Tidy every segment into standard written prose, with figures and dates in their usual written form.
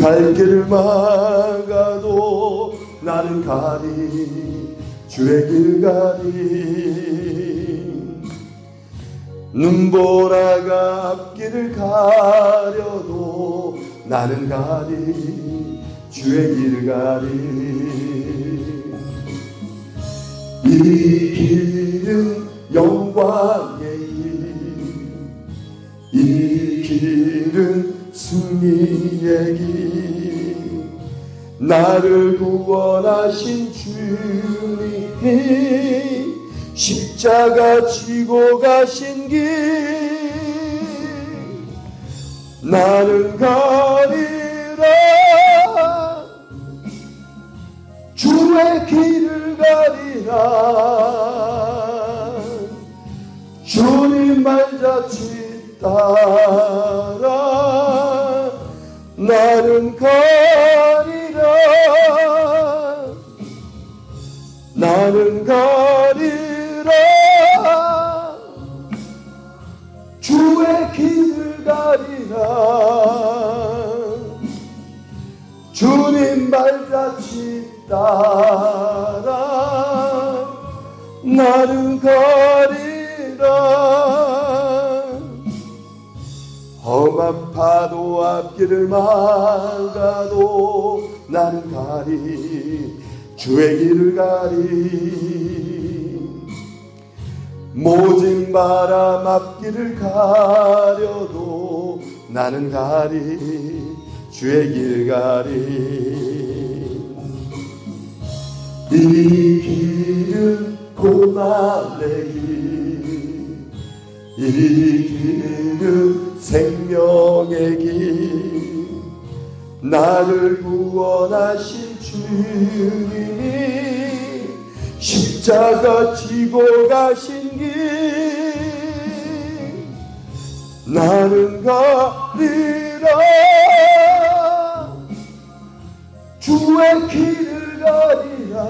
갈 길을 막아도 나는 가리 주의 길 가리 눈보라가 앞길을 가려도 나는 가리 주의 길 가리 이 길은 영광의 길, 이 길은 승리의 길 나를 구원하신 주님이 십자가 지고 가신 길 나는 가리라 주의 길을 가리라 주님 말자칫 따라 나는 가리라 나는 가리라 주의 길을 가리라 주님 말자칫 따라 나는 가리라 험한 파도 앞길을 막아도 나는 가리 주의 길을 가리 모진 바람 앞길을 가려도 나는 가리 주의 길 가리 이 길은 고난의 길, 이 길은 생명의 길 나를 구원하신 주님이 십자가 지고 가신 길 나는 가리라 주의 길을 가리라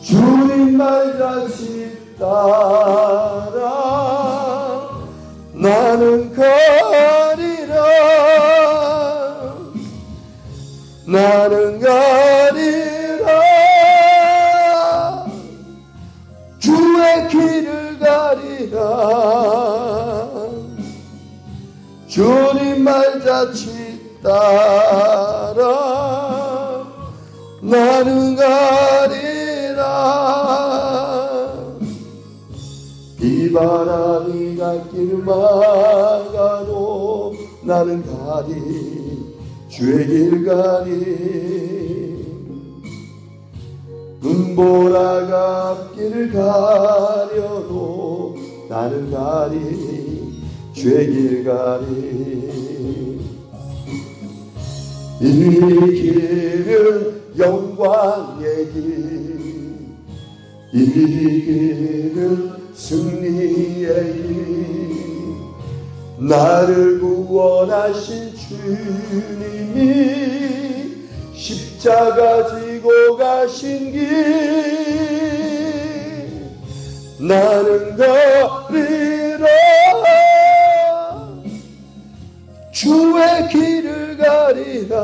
주님 말자칫 따라 나는 가리라 나는 가리라 주의 길을 가리라 주님 말자칫 따라 나는 가리라 비바람이 갈 길을 막아도 나는 가리 주의 길 가리 눈보라가 앞길을 가려도 나는 가리 주의 길 가리 이 길은 영광의 길, 이 길은 승리의 길 나를 구원하신 주님이 십자가 지고 가신 길 나는 가리라 주의 길을 가리라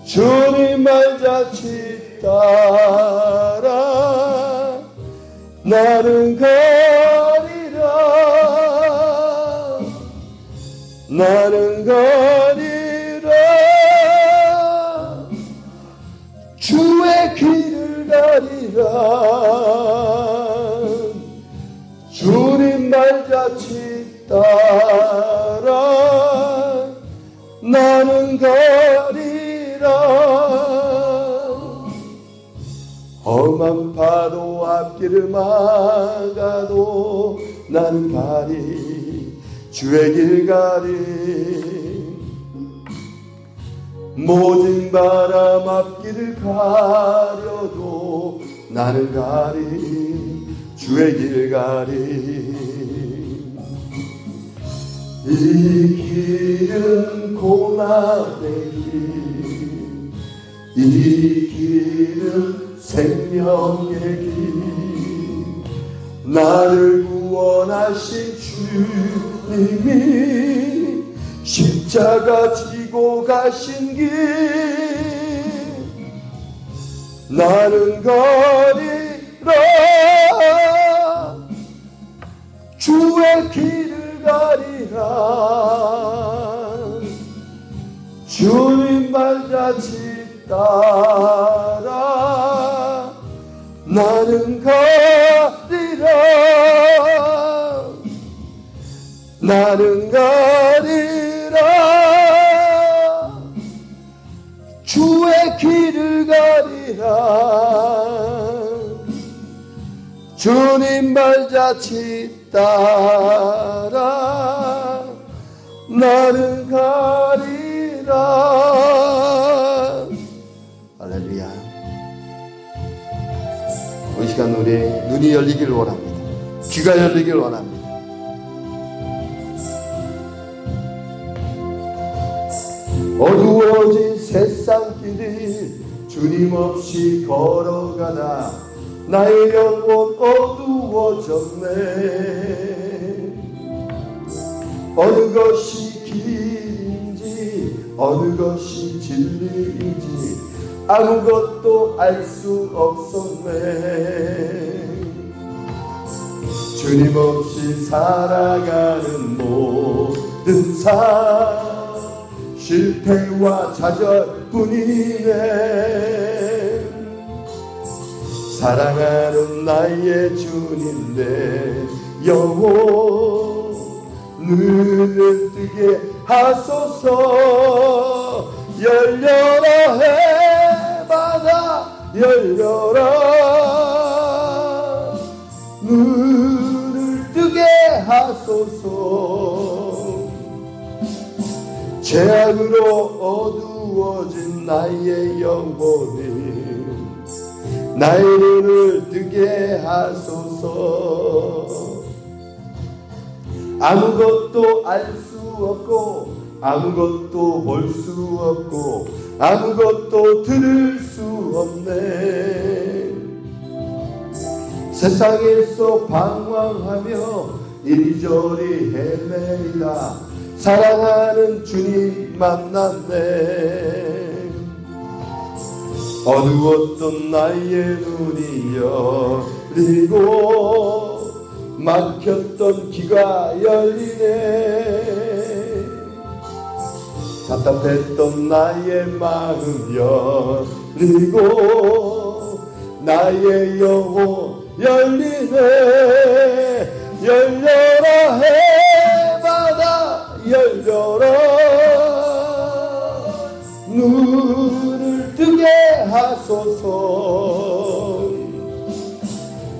주님 말자칫 따라 나는 가리라 나는 가리라 주의 길을 가리라 주님 말자칫 따라 나는 가리라 험한 파도 앞길을 막아도 나는 가리 주의 길 가리 모진 바람 앞길을 가려도 나는 가리 주의 길 가리 이 길은 고난의 길, 이 길은 생명의 길 나를 구원하신 예수님이 십자가 지고 가신 길 나는 가리라 주의 길을 가리라 주님 발자취 따라 나는 가리라 나는 가리라 주의 길을 가리라 주님 발자취 따라 나는 가리라. 할렐루야. 이 시간 우리 눈이 열리길 원합니다. 귀가 열리길 원합니다. 어두워진 세상길을 주님 없이 걸어가다 나의 영혼 어두워졌네. 어느 것이 길인지 어느 것이 진리인지 아무것도 알 수 없었네. 주님 없이 살아가는 모든 삶 실패와 좌절뿐이네. 사랑하는 나의 주님 내 영혼 눈을 뜨게 하소서. 열려라 해마다 열려라 눈을 뜨게 하소서. 죄악으로 어두워진 나의 영혼이 나의 눈을 뜨게 하소서. 아무것도 알 수 없고 아무것도 볼 수 없고 아무것도 들을 수 없네. 세상에서 방황하며 이리저리 헤매이다 사랑하는 주님 만났네. 어두웠던 나의 눈이 열리고 막혔던 귀가 열리네. 답답했던 나의 마음 열리고 나의 영혼 열리네. 열려라 해마다 열려라 눈을 뜨게 하소서.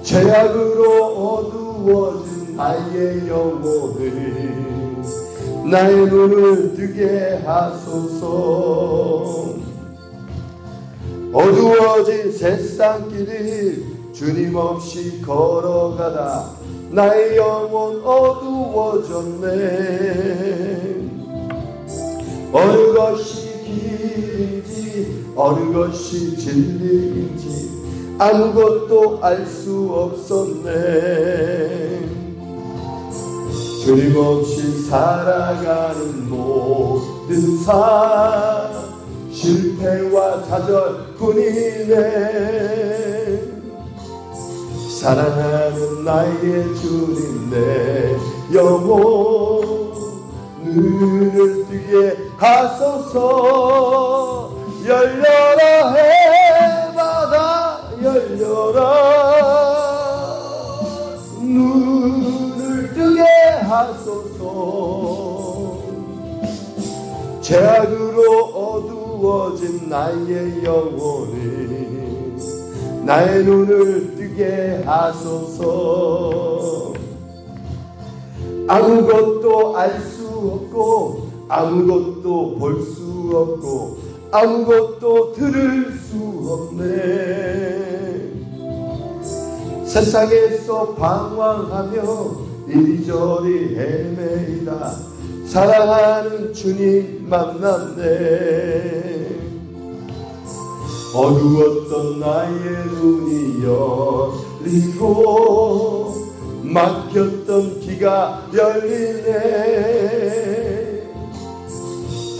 죄악으로 어두워진 나의 영혼을 나의 눈을 뜨게 하소서. 어두워진 세상길을 주님 없이 걸어가다 나의 영혼 어두워졌네. 어느 것이 길인지 어느 것이 진리인지 아무것도 알 수 없었네. 주님 없이 살아가는 모든 삶 실패와 좌절뿐이네. 사랑하는 나의 주님 내 영혼 눈을 뜨게 하소서. 열려라 해마다 열려라 눈을 뜨게 하소서. 죄악으로 어두워진 나의 영혼을 나의 눈을 뜨게 하소서. 아무것도 알 수 없고 아무것도 볼 수 없고 아무것도 들을 수 없네. 세상에서 방황하며 이리저리 헤매이다 사랑하는 주님 만났네. 어두웠던 나의 눈이 열리고 막혔던 귀가 열리네.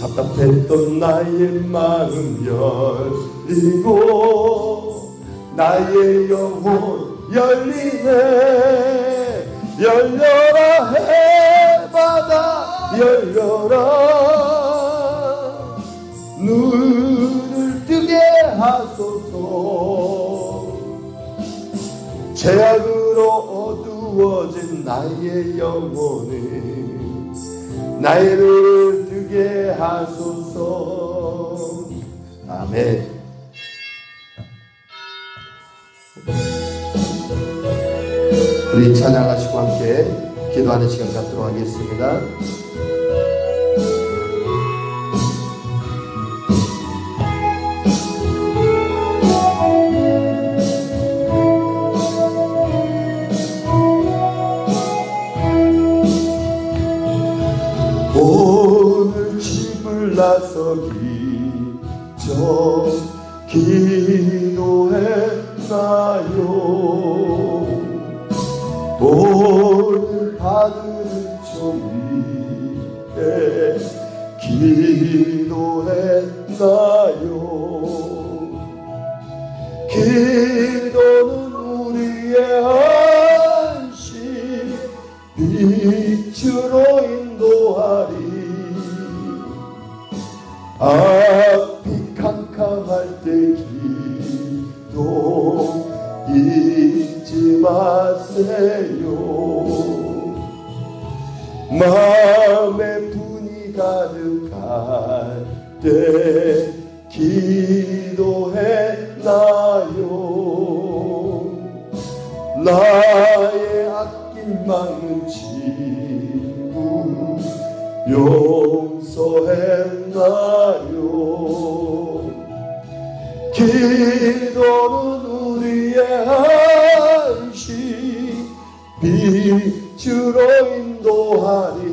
답답했던 나의 마음 열리고 나의 영혼 열리네. 열려라 해바다 열려라. 눈을 뜨게 하소서. 죄악으로 어두워진 나의 영혼을 나의 눈을 뜨게 하소서. 아멘. 우리 찬양하시고 함께 기도하는 시간 갖도록 하겠습니다. 오늘 집을 나서기 전 기도했나요? 오늘 받을 종이에 기도했나요? 기도는 우리의 안식 빛으로 인도하리. 앞이 캄캄할 때 기도 잊지 마세요. 마음에 분이 가득할 때 기도했나요? 나의 아낀 막는 친구 용서했나요? 기도는 우리의 안식 빛으로 인도하리.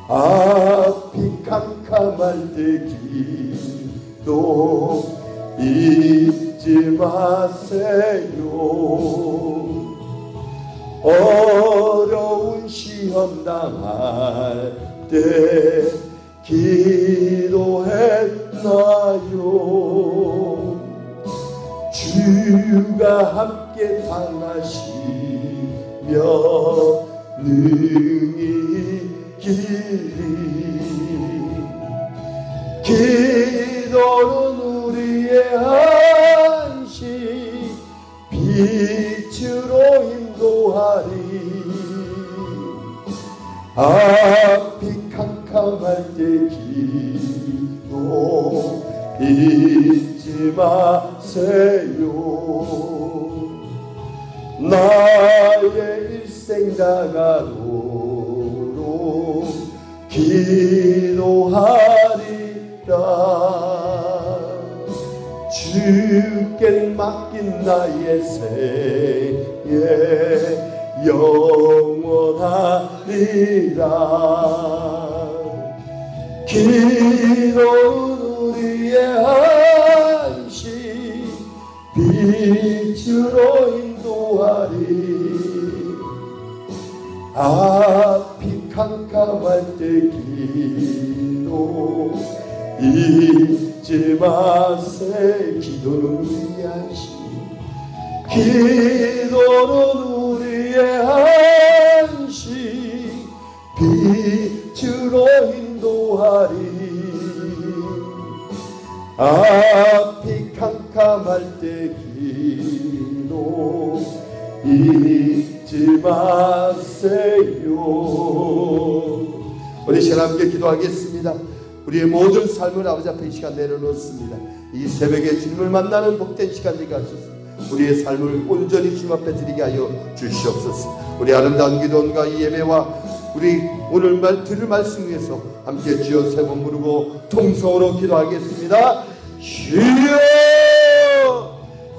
앞이 캄캄할 때 기도 잊지 마세요. 어려운 시험 당할 때 기도했나요? 주가 함께 당하시며 능히 이기리. 기도는 우리의 안식 빛으로 인도하리. 앞이 캄캄할 때 기도 잊지 마세요. 나의 일생 다가도록 기도하리라. 주께 맡긴 나의 생애 영원하리라. 기도는 우리의 안식 빛으로 인도하리. 앞이 캄캄할 때 기도 잊지 마세. 기도는 우리의 안식, 기도는 우리의 안식 빛으로 인도하리. 앞이 캄캄할 때 기도 잊지 마세요. 우리 시간 함께 기도하겠습니다. 우리의 모든 삶을 아버지 앞에 이 시간 내려놓습니다. 이 새벽에 주님을 만나는 복된 시간 되게 하소서. 우리의 삶을 온전히 주님 앞에 드리게 하여 주시옵소서. 우리 아름다운 기도원과 이 예배와 우리 오늘 들을 말씀 위해서 함께 주여 세 번 부르고 통성으로 기도하겠습니다. 주여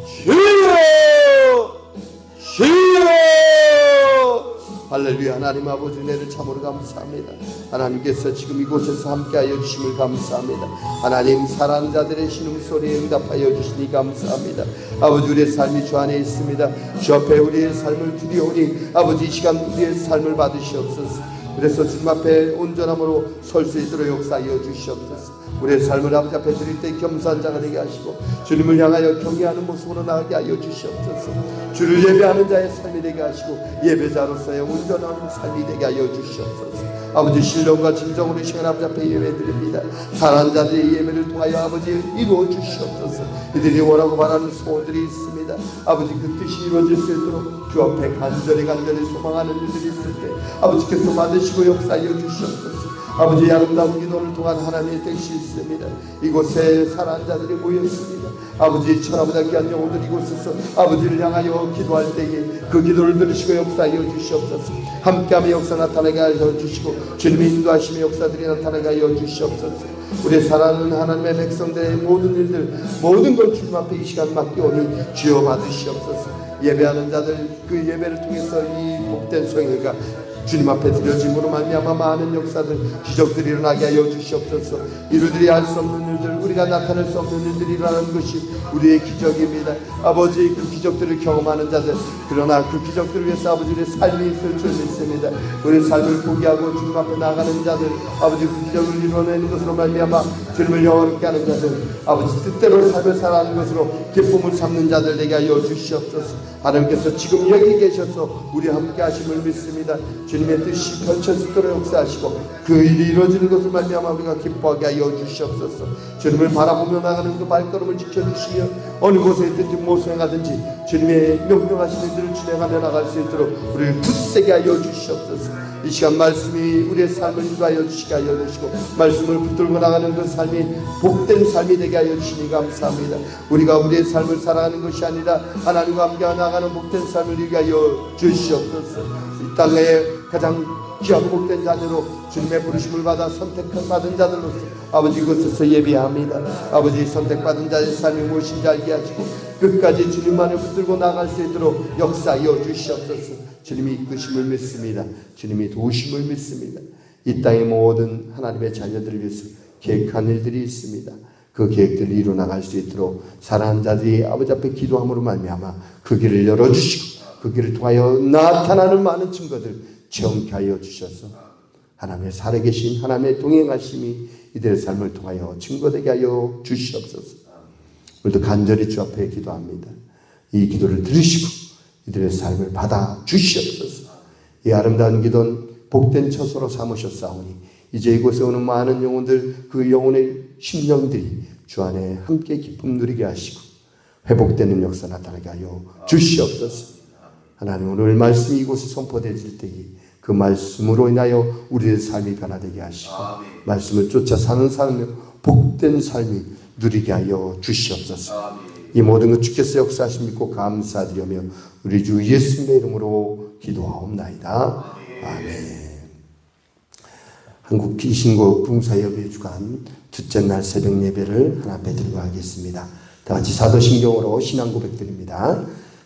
주여 주여 할렐루야. 하나님 아버지 은혜를 참으로 감사합니다. 하나님께서 지금 이곳에서 함께하여 주심을 감사합니다. 하나님 사랑하는 자들의 신음소리에 응답하여 주시니 감사합니다. 아버지 우리의 삶이 주 안에 있습니다. 주 앞에 우리의 삶을 드리오니 아버지 이 시간 우리의 삶을 받으시옵소서. 그래서 주님 앞에 온전함으로 설 수 있도록 역사하여 주시옵소서. 우리의 삶을 아버지 앞에 드릴 때 겸손한 자가 되게 하시고 주님을 향하여 경외하는 모습으로 나가게 하여 주시옵소서. 주를 예배하는 자의 삶이 되게 하시고 예배자로서의 온전한 삶이 되게 하여 주시옵소서. 아버지 신령과 진정으로 이 시간 아버지 앞에 예배드립니다. 사랑하는 자들의 예배를 통하여 아버지 이루어 주시옵소서. 이들이 원하고 바라는 소원들이 있습니다. 아버지 그 뜻이 이루어질 수 있도록 주 앞에 간절히 소망하는 일들이 있을 때 아버지께서 받으시고 역사하여 주시옵소서. 아버지 아름다운 기도를 통한 하나님의 뜻이 있습니다. 이곳에 사랑하는 자들이 모였습니다. 아버지 천하보다 귀한 영혼들 이곳에서 아버지를 향하여 기도할 때에 그 기도를 들으시고 역사하여 주시옵소서. 함께하며 역사 나타나게 하여 주시고 주님의 인도하심의 역사들이 나타나게 하여 주시옵소서. 우리 사랑하는 하나님의 백성들의 모든 일들 모든 걸 주님 앞에 이 시간 맡기오니 주여 받으시옵소서. 예배하는 자들 그 예배를 통해서 이 복된 성회가 주님 앞에 드려짐으로 말미암아 많은 역사들 기적들이 일어나게 하여 주시옵소서. 이루들이 할 수 없는 일들 우리가 나타낼 수 없는 일들이 일어나는 것이 우리의 기적입니다. 아버지 그 기적들을 경험하는 자들 그러나 그 기적들을 위해서 아버지의 삶이 있을 줄 믿습니다. 우리의 삶을 포기하고 주님 앞에 나가는 자들 아버지 그 기적을 이루어내는 것으로 말미암아 주님을 영원케 하는 자들 아버지 뜻대로 삶을 살아가는 것으로 기쁨을 삼는 자들 되게 하여 주시옵소서. 하나님께서 지금 여기 계셔서 우리 함께 하심을 믿습니다. 주님의 뜻이 펼쳐지도록 역사하시고 그 일이 이루어지는 것을 말미암아 우리가 기뻐하게 하여 주시옵소서. 주님을 바라보며 나가는 그 발걸음을 지켜주시며 어느 곳에 있든지 무엇을 행하든지 주님의 명령하신 일들을 진행하며 나갈 수 있도록 우리를 굳세게 하여 주시옵소서. 이 시간 말씀이 우리의 삶을 인도하여 주시게 하여 주시고 말씀을 붙들고 나가는 그 삶이 복된 삶이 되게 하여 주시니 감사합니다. 우리가 우리의 삶을 살아가는 것이 아니라 하나님과 함께 나가는 복된 삶을 이루게 하여 주시옵소서. 이 땅에 가장 귀하고 복된 자녀로 주님의 부르심을 받아 선택받은 자들로서 아버지 이곳에서 예비합니다. 아버지 선택받은 자의 삶이 무엇인지 알게 하시고 끝까지 주님만을 붙들고 나갈 수 있도록 역사하여 주시옵소서. 주님이 이끄심을 믿습니다. 주님이 도우심을 믿습니다. 이 땅의 모든 하나님의 자녀들을 위해서 계획한 일들이 있습니다. 그 계획들을 이루어 나갈 수 있도록 사랑하는 자들이 아버지 앞에 기도함으로 말미암아 그 길을 열어주시고 그 길을 통하여 나타나는 많은 증거들 체험케 하여 주셔서 하나님의 살아계신 하나님의 동행하심이 이들의 삶을 통하여 증거되게 하여 주시옵소서. 우리도 간절히 주 앞에 기도합니다. 이 기도를 들으시고 이들의 삶을 받아 주시옵소서. 이 아름다운 기도는 복된 처소로 삼으셨사오니 이제 이곳에 오는 많은 영혼들 그 영혼의 심령들이 주 안에 함께 기쁨 누리게 하시고 회복되는 역사 나타나게 하여 주시옵소서. 하나님 오늘 말씀이 이곳에 선포되질 때에 그 말씀으로 인하여 우리의 삶이 변화되게 하시고 말씀을 쫓아 사는 삶이 복된 삶이 누리게 하여 주시옵소서. 이 모든 것 주께서 역사하심 믿고 감사드리며 우리 주 예수님의 이름으로 기도하옵나이다. 아멘. 한국 귀신고 붕사협의 주간 둘째 날 새벽 예배를 하나 앞에 드리고 하겠습니다. 다 같이 사도신경으로 신앙 고백드립니다.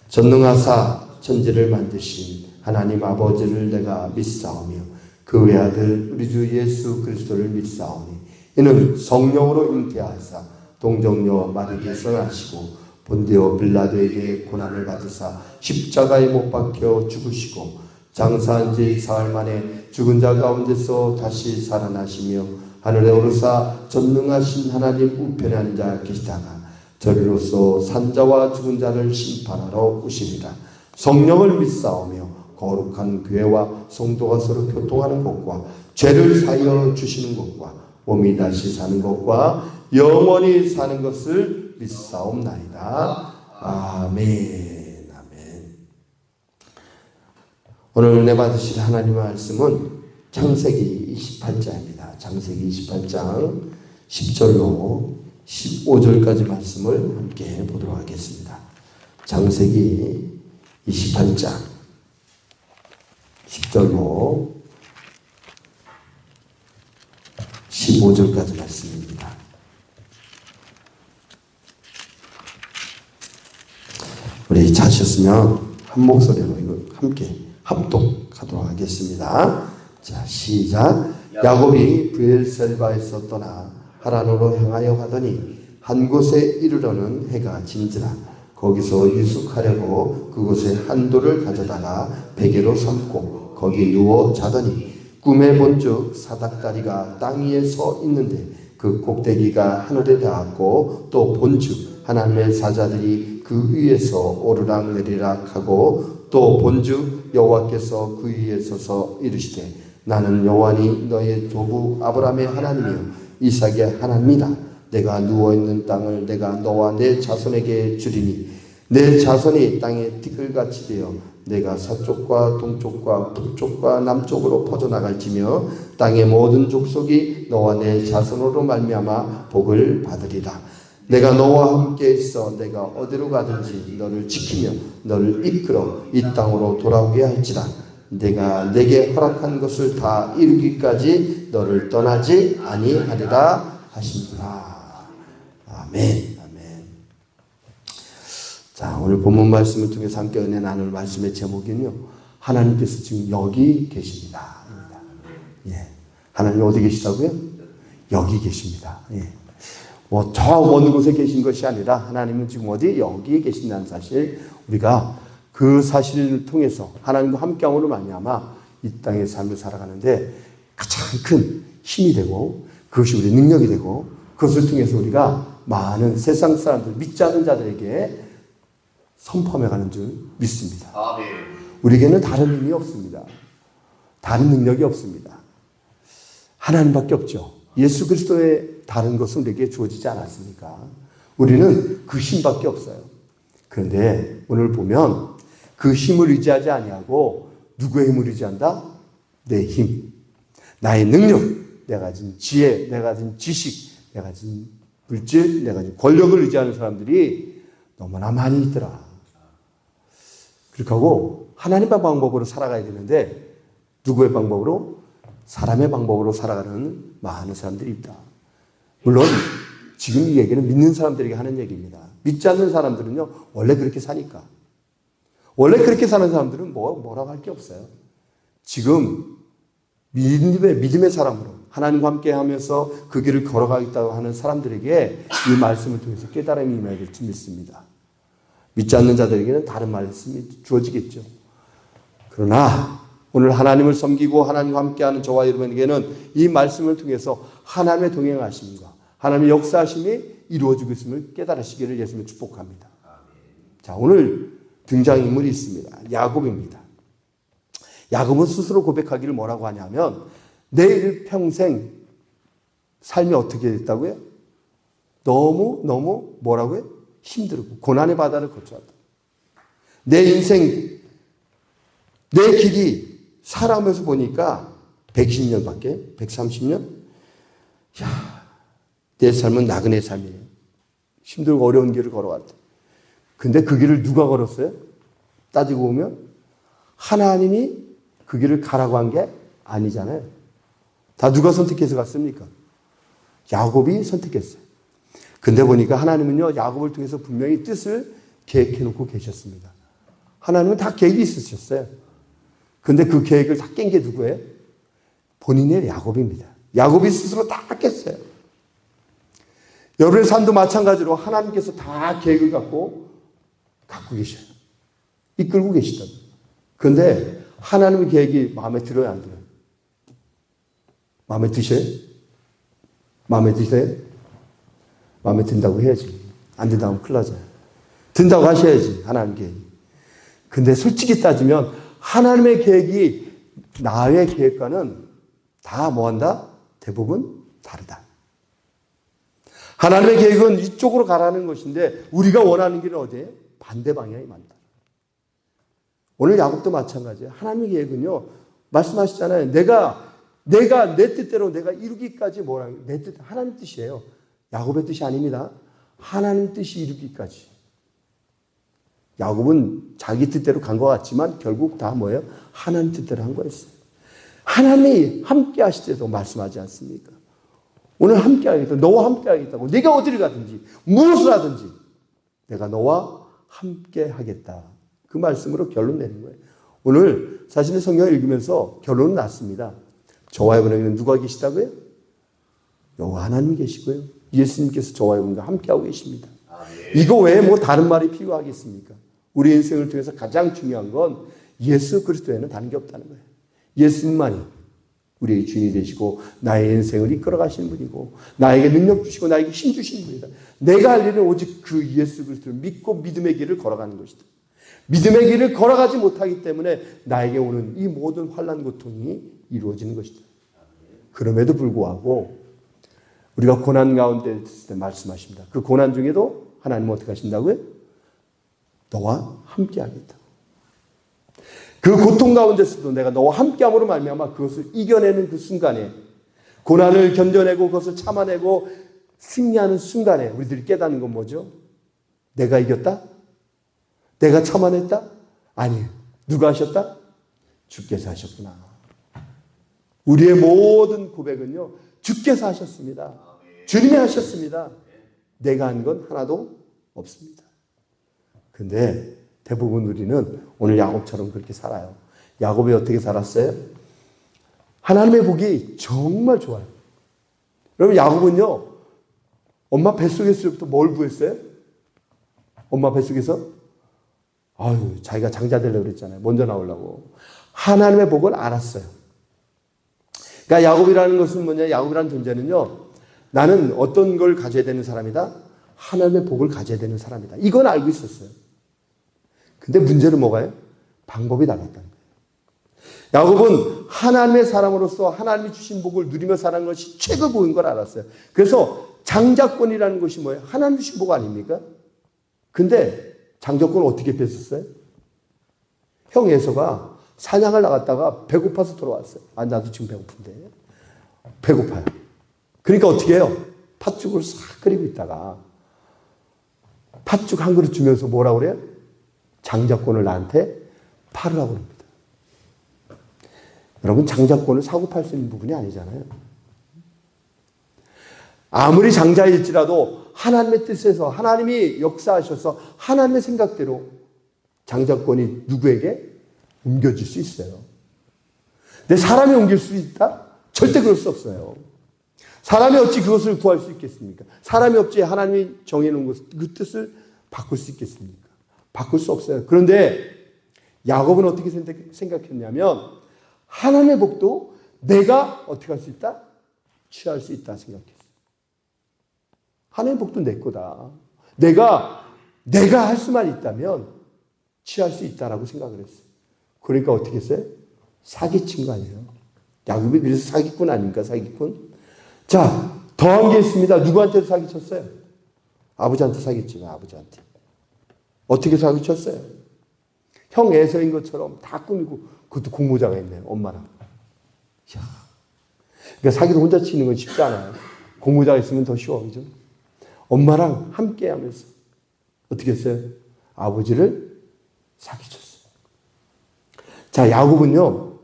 전능하사 천지를 만드신 하나님 아버지를 내가 믿사오며 그 외아들 우리 주 예수 그리스도를 믿사오니 이는 성령으로 잉태하사 동정녀 마리아에서 나시고 본디오 빌라도에게 고난을 받으사 십자가에 못 박혀 죽으시고 장사한 지 사흘 만에 죽은 자 가운데서 다시 살아나시며 하늘에 오르사 전능하신 하나님 우편에 앉아 계시다가 저리로서 산자와 죽은 자를 심판하러 오시리라. 성령을 믿사오며 거룩한 교회와 성도가 서로 교통하는 것과 죄를 사하여 주시는 것과 몸이 다시 사는 것과 영원히 사는 것을 믿사옵나이다. 아멘. 아멘. 오늘 은혜 받으실 하나님의 말씀은 창세기 28장입니다. 창세기 28장 10절로 15절까지 말씀을 함께 보도록 하겠습니다. 창세기 28장 10절로 15절까지 말씀입니다. 우리 찾으셨으면 한 목소리로 이거 함께 합독하도록 하겠습니다. 자, 시작. 야곱이 브엘셀바에서 떠나 하란으로 향하여 가더니 한 곳에 이르러는 해가 진지라. 거기서 유숙하려고 그곳에 한 돌을 가져다가 베개로 삼고 거기 누워 자더니 꿈에 본즉 사닥다리가 땅 위에 서 있는데 그 꼭대기가 하늘에 닿았고 또 본즉 하나님의 사자들이 그 위에서 오르락 내리락 하고 또 본즉 여호와께서 그 위에 서서 이르시되 나는 여호와니 너의 조부 아브라함의 하나님이요 이삭의 하나님이다. 내가 누워있는 땅을 내가 너와 내 자손에게 주리니 내 자손이 땅에 티끌같이 되어 내가 서쪽과 동쪽과 북쪽과 남쪽으로 퍼져나갈지며 땅의 모든 족속이 너와 내 자손으로 말미암아 복을 받으리라. 내가 너와 함께 있어 내가 어디로 가든지 너를 지키며 너를 이끌어 이 땅으로 돌아오게 할지라. 내가 내게 허락한 것을 다 이루기까지 너를 떠나지 아니하리라 하시니라. 아멘. 자, 오늘 본문 말씀을 통해서 함께 은혜 나눌 말씀의 제목은요, 하나님께서 지금 여기 계십니다. 예. 하나님 어디 계시다고요? 여기 계십니다. 예. 뭐 저 먼 곳에 계신 것이 아니라 하나님은 지금 어디? 여기에 계신다는 사실, 우리가 그 사실을 통해서 하나님과 함께함으로 말미암아 이 땅의 삶을 살아가는데 가장 큰 힘이 되고 그것이 우리의 능력이 되고 그것을 통해서 우리가 많은 세상 사람들, 믿지 않는 자들에게 선포해가는 줄 믿습니다. 아멘. 우리에게는 다른 힘이 없습니다. 다른 능력이 없습니다. 하나님밖에 없죠. 예수 그리스도의 다른 것은 우리에게 주어지지 않았습니까? 우리는 그 힘밖에 없어요. 그런데 오늘 보면 그 힘을 의지하지 아니하고 누구의 힘을 의지한다? 내 힘, 나의 능력, 내가 가진 지혜, 내가 가진 지식, 내가 가진 물질, 내가 가진 권력을 의지하는 사람들이 너무나 많이 있더라. 그렇게 하고 하나님의 방법으로 살아가야 되는데 누구의 방법으로? 사람의 방법으로 살아가는 많은 사람들이 있다. 물론 지금 이 얘기는 믿는 사람들에게 하는 얘기입니다. 믿지 않는 사람들은요, 원래 그렇게 사니까. 원래 그렇게 사는 사람들은 뭐라고 할 게 없어요. 지금 믿음의 사람으로 하나님과 함께 하면서 그 길을 걸어가겠다고 하는 사람들에게 이 말씀을 통해서 깨달음이 임해야 될 줄 믿습니다. 믿지 않는 자들에게는 다른 말씀이 주어지겠죠. 그러나 오늘 하나님을 섬기고 하나님과 함께하는 저와 여러분에게는 이 말씀을 통해서 하나님의 동행하심과 하나님의 역사하심이 이루어지고 있음을 깨달으시기를 예수님을 축복합니다. 자, 오늘 등장인물이 있습니다. 야곱입니다. 야곱은 스스로 고백하기를 뭐라고 하냐면 내 일평생 삶이 어떻게 됐다고요? 너무 뭐라고요? 힘들고 고난의 바다를 거쳐왔다. 내 인생, 내 길이 살아오면서 보니까 110년밖에, 130년? 내 삶은 나그네 삶이에요. 힘들고 어려운 길을 걸어왔다. 근데 그 길을 누가 걸었어요? 따지고 보면 하나님이 그 길을 가라고 한 게 아니잖아요. 다 누가 선택해서 갔습니까? 야곱이 선택했어요. 근데 보니까 하나님은요, 야곱을 통해서 분명히 뜻을 계획해놓고 계셨습니다. 하나님은 다 계획이 있으셨어요. 근데 그 계획을 다 깬 게 누구예요? 본인의 야곱입니다. 야곱이 스스로 다 깼어요. 여러분의 삶도 마찬가지로 하나님께서 다 계획을 갖고 계셔요. 이끌고 계시다. 그런데 하나님의 계획이 마음에 들어요, 안 들어요? 마음에 드셔요? 마음에 드세요? 마음에 든다고 해야지. 안 든다고 큰일 나잖아요. 든다고 하셔야지, 하나님 계획이. 근데 솔직히 따지면 하나님의 계획이 나의 계획과는 다 뭐한다? 대부분 다르다. 하나님의 계획은 이쪽으로 가라는 것인데 우리가 원하는 길은 어디예요? 반대 방향이 많다. 오늘 야곱도 마찬가지예요. 하나님의 계획은요, 말씀하시잖아요. 내가 내 뜻대로 내가 이루기까지 뭐라고, 내 뜻, 하나님 뜻이에요. 야곱의 뜻이 아닙니다. 하나님 뜻이 이루기까지. 야곱은 자기 뜻대로 간 것 같지만 결국 다 뭐예요? 하나님 뜻대로 한 거였어요. 하나님이 함께 하실 때도 말씀하지 않습니까? 오늘 함께 하겠다. 너와 함께 하겠다고. 네가 어디를 가든지 무엇을 하든지 내가 너와 함께 하겠다. 그 말씀으로 결론 내는 거예요. 오늘 자신의 성경을 읽으면서 결론은 났습니다. 저와 여러분에게는 누가 계시다고요? 여호와 하나님이 계시고요. 예수님께서 저와 여러분과 함께하고 계십니다. 이거 외에 뭐 다른 말이 필요하겠습니까? 우리 인생을 통해서 가장 중요한 건 예수 그리스도에는 다른 게 없다는 거예요. 예수님만이 우리의 주인이 되시고 나의 인생을 이끌어 가시는 분이고 나에게 능력 주시고 나에게 힘 주시는 분이다. 내가 할 일은 오직 그 예수 그리스도를 믿고 믿음의 길을 걸어가는 것이다. 믿음의 길을 걸어가지 못하기 때문에 나에게 오는 이 모든 환난 고통이 이루어지는 것이다. 그럼에도 불구하고 우리가 고난 가운데 있을 때 말씀하십니다. 그 고난 중에도 하나님은 어떻게 하신다고요? 너와 함께 하겠다. 그 고통 가운데서도 내가 너와 함께함으로 말미암아 그것을 이겨내는 그 순간에, 고난을 견뎌내고 그것을 참아내고 승리하는 순간에 우리들이 깨닫는 건 뭐죠? 내가 이겼다? 내가 참아냈다? 아니, 누가 하셨다? 주께서 하셨구나. 우리의 모든 고백은요, 주께서 하셨습니다. 주님이 하셨습니다. 내가 한 건 하나도 없습니다. 근데 대부분 우리는 오늘 야곱처럼 그렇게 살아요. 야곱이 어떻게 살았어요? 하나님의 복이 정말 좋아요. 여러분, 야곱은요, 엄마 뱃속에 있을 때부터 뭘 구했어요? 엄마 뱃속에서? 아유, 자기가 장자 되려고 그랬잖아요. 먼저 나오려고. 하나님의 복을 알았어요. 그러니까 야곱이라는 것은 뭐냐? 야곱이라는 존재는요, 나는 어떤 걸 가져야 되는 사람이다? 하나님의 복을 가져야 되는 사람이다. 이건 알고 있었어요. 근데 문제는 뭐가요? 방법이 달랐다는 거예요. 야곱은 하나님의 사람으로서 하나님이 주신 복을 누리며 사는 것이 최고 복인 걸 알았어요. 그래서 장자권이라는 것이 뭐예요? 하나님 주신 복 아닙니까? 근데 장자권을 어떻게 뺐었어요? 형 에서가 사냥을 나갔다가 배고파서 돌아왔어요. 아, 나도 지금 배고픈데. 배고파요. 그러니까 어떻게 해요? 팥죽을 싹 끓이고 있다가 팥죽 한 그릇 주면서 뭐라고 그래요? 장자권을 나한테 팔으라고 합니다. 여러분, 장자권을 사고 팔 수 있는 부분이 아니잖아요. 아무리 장자일지라도 하나님의 뜻에서 하나님이 역사하셔서 하나님의 생각대로 장자권이 누구에게 옮겨질 수 있어요. 근데 사람이 옮길 수 있다? 절대 그럴 수 없어요. 사람이 어찌 그것을 구할 수 있겠습니까? 사람이 어찌 하나님이 정해놓은 그 뜻을 바꿀 수 있겠습니까? 바꿀 수 없어요. 그런데 야곱은 어떻게 생각했냐면 하나님의 복도 내가 어떻게 할 수 있다? 취할 수 있다 생각했어요. 하나님의 복도 내 거다. 내가 할 수만 있다면 취할 수 있다라고 생각을 했어요. 그러니까 어떻게 했어요? 사기친 거 아니에요. 야곱이 그래서 사기꾼 아닙니까? 사기꾼. 자, 더한 게 있습니다. 누구한테도 사기쳤어요? 아버지한테 사기치면 아버지한테. 어떻게 사기쳤어요? 형 에서인 것처럼 다 꾸미고 그것도 공모자가 있네요. 엄마랑. 이야. 그러니까 사기를 혼자 치는 건 쉽지 않아요. 공모자가 있으면 더 쉬워. 그죠? 엄마랑 함께 하면서 어떻게 했어요? 아버지를 사기쳤어요. 자, 야곱은요,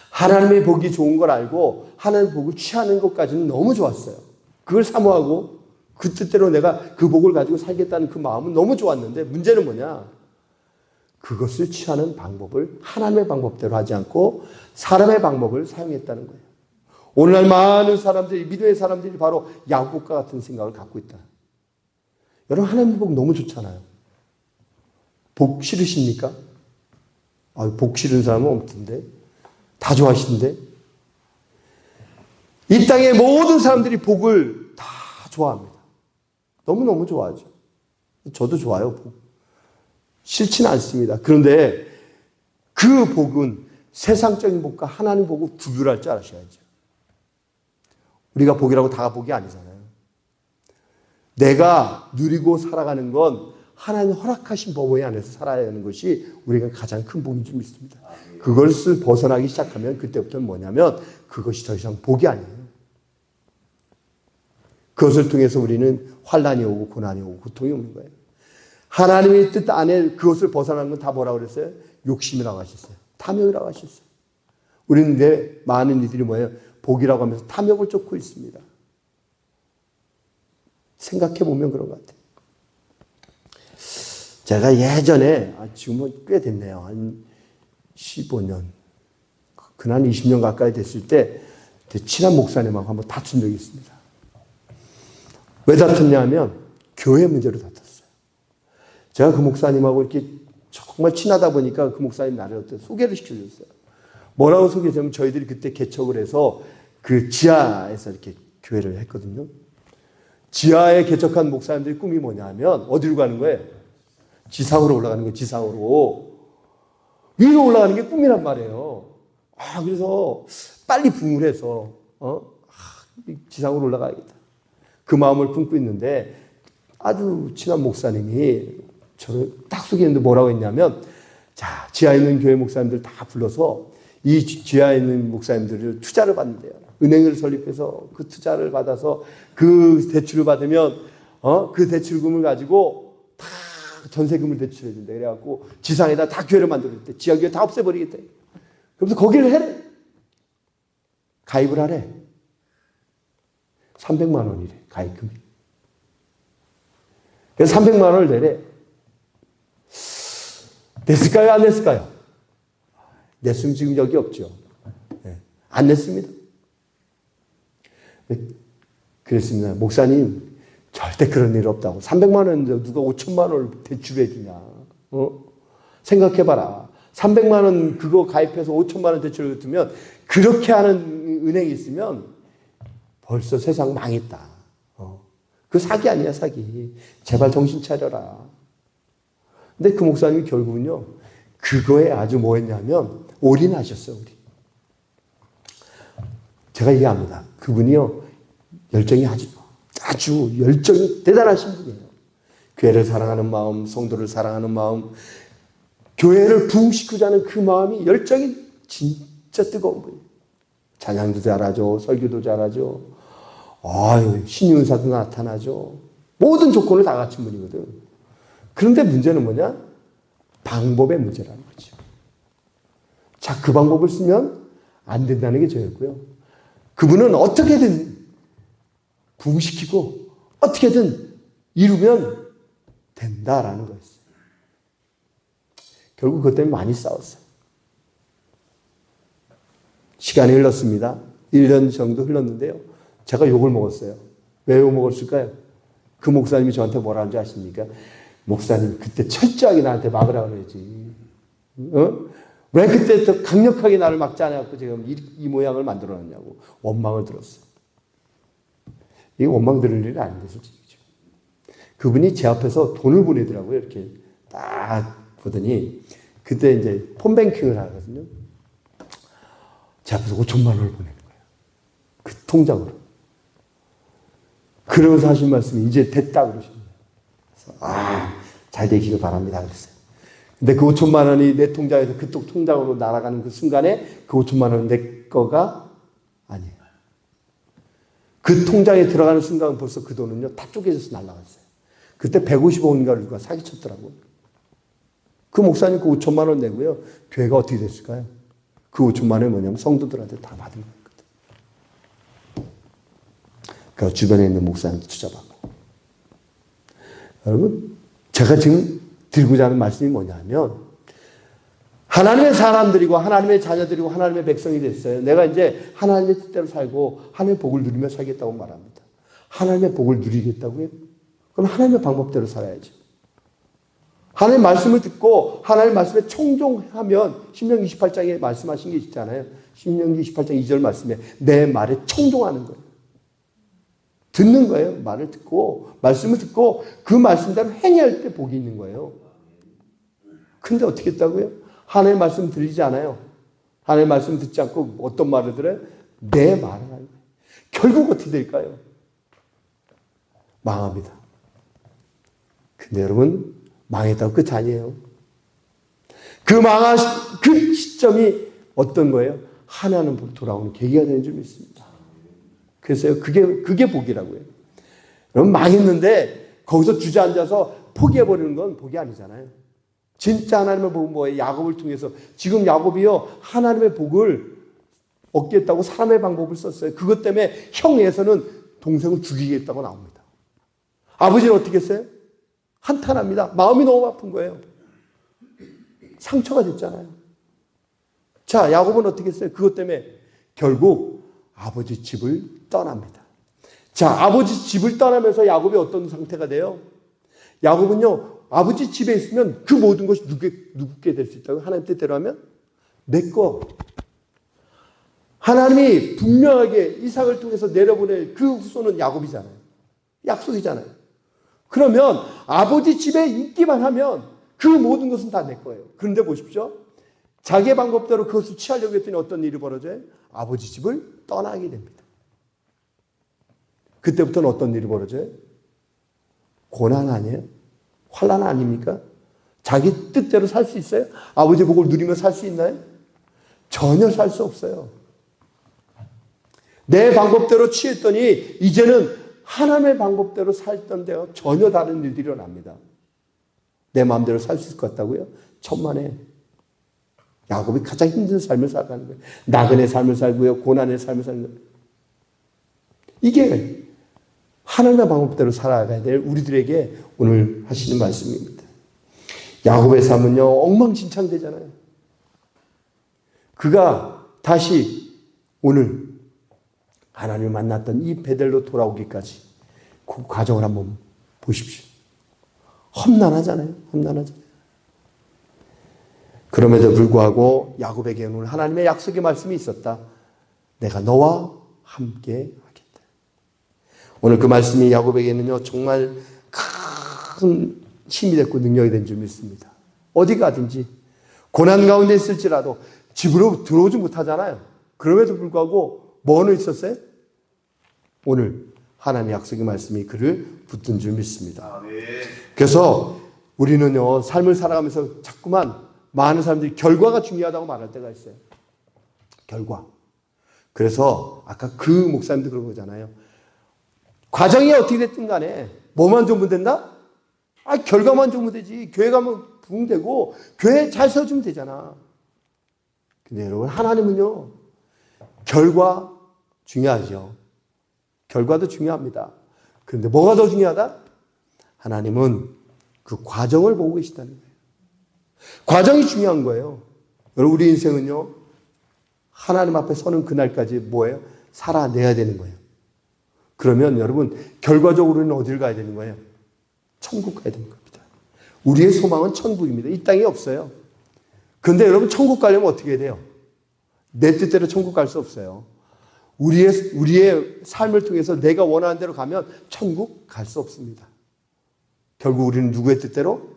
하나님의 복이 좋은 걸 알고 하나님의 복을 취하는 것까지는 너무 좋았어요. 그걸 사모하고 그 뜻대로 내가 그 복을 가지고 살겠다는 그 마음은 너무 좋았는데 문제는 뭐냐? 그것을 취하는 방법을 하나님의 방법대로 하지 않고 사람의 방법을 사용했다는 거예요. 오늘날 많은 사람들이, 믿음의 사람들이 바로 야곱과 같은 생각을 갖고 있다. 여러분, 하나님의 복 너무 좋잖아요. 복 싫으십니까? 복 싫은 사람은 없던데. 다 좋아하시는데. 이 땅의 모든 사람들이 복을 다 좋아합니다. 너무너무 좋아하죠. 저도 좋아요, 복. 싫지는 않습니다. 그런데 그 복은 세상적인 복과 하나님 복을 구별할 줄 아셔야죠. 우리가 복이라고 다 복이 아니잖아요. 내가 누리고 살아가는 건 하나님 허락하신 법에 안에서 살아야 하는 것이 우리가 가장 큰 복인 줄 믿습니다. 그것을 벗어나기 시작하면 그때부터는 뭐냐면 그것이 더 이상 복이 아니에요. 그것을 통해서 우리는 환난이 오고 고난이 오고 고통이 오는 거예요. 하나님의 뜻 안에 그것을 벗어나는 건 다 뭐라고 그랬어요? 욕심이라고 하셨어요. 탐욕이라고 하셨어요. 우리는 내 많은 이들이 뭐예요? 복이라고 하면서 탐욕을 쫓고 있습니다. 생각해 보면 그런 것 같아요. 제가 예전에, 지금은 꽤 됐네요. 한 15년, 그난 20년 가까이 됐을 때 친한 목사님하고 한번 다툰 적이 있습니다. 왜 다퉜냐 하면 교회 문제로 다퉜어요. 제가 그 목사님하고 이렇게 정말 친하다 보니까 그 목사님 나를 어떤 소개를 시켜줬어요. 뭐라고 소개했냐면 저희들이 그때 개척을 해서 그 지하에서 이렇게 교회를 했거든요. 지하에 개척한 목사님들의 꿈이 뭐냐면 어디로 가는 거예요? 지상으로 올라가는 거예요. 지상으로. 위로 올라가는 게 꿈이란 말이에요. 그래서 빨리 부흥을 해서 지상으로 올라가야겠다. 그 마음을 품고 있는데 아주 친한 목사님이 저를 딱 소개했는데 뭐라고 했냐면, 자, 지하에 있는 교회 목사님들 다 불러서 이 지하에 있는 목사님들을 투자를 받는데요. 은행을 설립해서 그 투자를 받아서 그 대출을 받으면 그 대출금을 가지고 다 전세금을 대출해 준다. 그래갖고 지상에다 다 교회를 만들었대. 지하교회 다 없애버리겠대. 그래서 거기를 해래. 가입을 하래. 300만 원이래. 가입금이. 그래서 300만 원을 내래. 냈을까요? 안 냈을까요? 냈으면 지금 여기 없죠. 안 냈습니다. 그랬습니다. 목사님, 절대 그런 일 없다고. 300만 원인데 누가 5천만 원을 대출해 주냐. 생각해봐라. 300만 원 그거 가입해서 5천만 원 대출을 주면 그렇게 하는 은행이 있으면 벌써 세상 망했다. 그 사기 아니야, 사기. 제발 정신 차려라. 근데 그 목사님이 결국은요, 그거에 아주 뭐 했냐면 올인하셨어요, 올인. 제가 이해합니다. 그분이요, 열정이 아주 열정이 대단하신 분이에요. 교회를 사랑하는 마음, 성도를 사랑하는 마음, 교회를 부흥시키자는 그 마음이, 열정이 진짜 뜨거운 분이에요. 찬양도 잘하죠. 설교도 잘하죠. 신의 은사도 나타나죠. 모든 조건을 다 갖춘 분이거든. 그런데 문제는 뭐냐? 방법의 문제라는 거죠. 자, 그 방법을 쓰면 안 된다는 게 저였고요. 그분은 어떻게든 부흥시키고 어떻게든 이루면 된다라는 거였어요. 결국 그것 때문에 많이 싸웠어요. 시간이 흘렀습니다. 1년 정도 흘렀는데요. 제가 욕을 먹었어요. 왜 욕을 먹었을까요? 그 목사님이 저한테 뭐라 하는지 아십니까? 목사님, 그때 철저하게 나한테 막으라 그러지. 왜 그때 더 강력하게 나를 막지 않았고 지금 이 모양을 만들어놨냐고 원망을 들었어요. 이게 원망 들을 일이 아닌데, 솔직히. 그분이 제 앞에서 돈을 보내더라고요. 이렇게 딱 보더니, 그때 이제 폰뱅킹을 하거든요. 제 앞에서 5천만 원을 보내는 거예요. 그 통장으로. 그러면서 하신 말씀이 이제 됐다 그러십니다. 그래서 잘 되기를 바랍니다. 그랬어요. 근데 그 5천만 원이 내 통장에서 그쪽 통장으로 날아가는 그 순간에 그 5천만 원은 내 거가 아니에요. 그 통장에 들어가는 순간 벌써 그 돈은요, 다 쪼개져서 날아갔어요. 그때 150원인가를 누가 사기쳤더라고요. 그 목사님 그 5천만 원 내고요. 교회가 어떻게 됐을까요? 그 5천만 원이 뭐냐면 성도들한테 다 받은 거였거든요. 그 주변에 있는 목사님도 투자받고. 여러분, 제가 지금 들고자 하는 말씀이 뭐냐면, 하나님의 사람들이고 하나님의 자녀들이고 하나님의 백성이 됐어요. 내가 이제 하나님의 뜻대로 살고 하나님의 복을 누리며 살겠다고 말합니다. 하나님의 복을 누리겠다고요? 그럼 하나님의 방법대로 살아야죠. 하나님의 말씀을 듣고 하나님의 말씀에 청종하면, 신명기 28장에 말씀하신 게 있잖아요. 신명기 28장 2절 말씀에 내 말에 청종하는 거예요. 듣는 거예요. 말을 듣고, 말씀을 듣고 그 말씀대로 행할 때 복이 있는 거예요. 근데 어떻게 했다고요? 하나님의 말씀 들리지 않아요. 하나님의 말씀 듣지 않고 어떤 말을 들어요? 내 말을 하는 거예요. 결국 어떻게 될까요? 망합니다. 근데 여러분, 망했다고 끝 아니에요. 그 시점이 어떤 거예요? 하나님으로 돌아오는 계기가 되는 줄 믿습니다. 그래서 그게 복이라고요. 여러분, 망했는데 거기서 주저앉아서 포기해버리는 건 복이 아니잖아요. 진짜 하나님의 복은 뭐예요? 야곱을 통해서. 지금 야곱이요, 하나님의 복을 얻겠다고 사람의 방법을 썼어요. 그것 때문에 형에서는 동생을 죽이겠다고 나옵니다. 아버지는 어떻게 했어요? 한탄합니다. 마음이 너무 아픈 거예요. 상처가 됐잖아요. 자, 야곱은 어떻게 했어요? 그것 때문에 결국 아버지 집을 떠납니다. 자, 아버지 집을 떠나면서 야곱이 어떤 상태가 돼요? 야곱은요, 아버지 집에 있으면 그 모든 것이 누구께 될 수 있다고? 하나님 뜻대로 하면 내 거. 하나님이 분명하게 이삭을 통해서 내려보낼 그 후손은 야곱이잖아요. 약속이잖아요. 그러면 아버지 집에 있기만 하면 그 모든 것은 다 내 거예요. 그런데 보십시오. 자기의 방법대로 그것을 취하려고 했더니 어떤 일이 벌어져요? 아버지 집을 떠나게 됩니다. 그때부터는 어떤 일이 벌어져요? 고난 아니에요? 환난 아닙니까? 자기 뜻대로 살 수 있어요? 아버지 복을 누리며 살 수 있나요? 전혀 살 수 없어요. 내 방법대로 취했더니 이제는 하나님의 방법대로 살던 데와 전혀 다른 일들이 일어납니다. 내 마음대로 살 수 있을 것 같다고요? 천만에. 야곱이 가장 힘든 삶을 살아가는 거예요. 나그네 삶을 살고요. 고난의 삶을 사는 거예요. 이게 하나님의 방법대로 살아가야 될 우리들에게 오늘 하시는 말씀입니다. 야곱의 삶은요, 엉망진창되잖아요. 그가 다시 오늘 하나님을 만났던 이 베델로 돌아오기까지 그 과정을 한번 보십시오. 험난하잖아요. 험난하잖아요. 그럼에도 불구하고 야곱에게는 오늘 하나님의 약속의 말씀이 있었다. 내가 너와 함께 하겠다. 오늘 그 말씀이 야곱에게는요, 정말 큰 힘이 됐고 능력이 된 줄 믿습니다. 어디 가든지 고난 가운데 있을지라도 집으로 들어오지 못하잖아요. 그럼에도 불구하고 뭐는 있었어요? 오늘 하나님의 약속의 말씀이 그를 붙든 줄 믿습니다. 그래서 우리는요, 삶을 살아가면서 자꾸만 많은 사람들이 결과가 중요하다고 말할 때가 있어요. 결과. 그래서 아까 그 목사님도 그런 거잖아요. 과정이 어떻게 됐든 간에 뭐만 좋으면 된다? 결과만 좋으면 되지. 교회 가면 부흥되고 교회 잘 세워주면 되잖아. 근데 여러분, 하나님은요, 결과 중요하죠. 결과도 중요합니다. 그런데 뭐가 더 중요하다? 하나님은 그 과정을 보고 계시다는 거예요. 과정이 중요한 거예요. 여러분, 우리 인생은요, 하나님 앞에 서는 그날까지 뭐예요? 살아내야 되는 거예요. 그러면 여러분, 결과적으로는 어디를 가야 되는 거예요? 천국 가야 되는 겁니다. 우리의 소망은 천국입니다. 이 땅에 없어요. 그런데 여러분, 천국 가려면 어떻게 해야 돼요? 내 뜻대로 천국 갈 수 없어요. 우리의 삶을 통해서 내가 원하는 대로 가면 천국 갈 수 없습니다. 결국 우리는 누구의 뜻대로?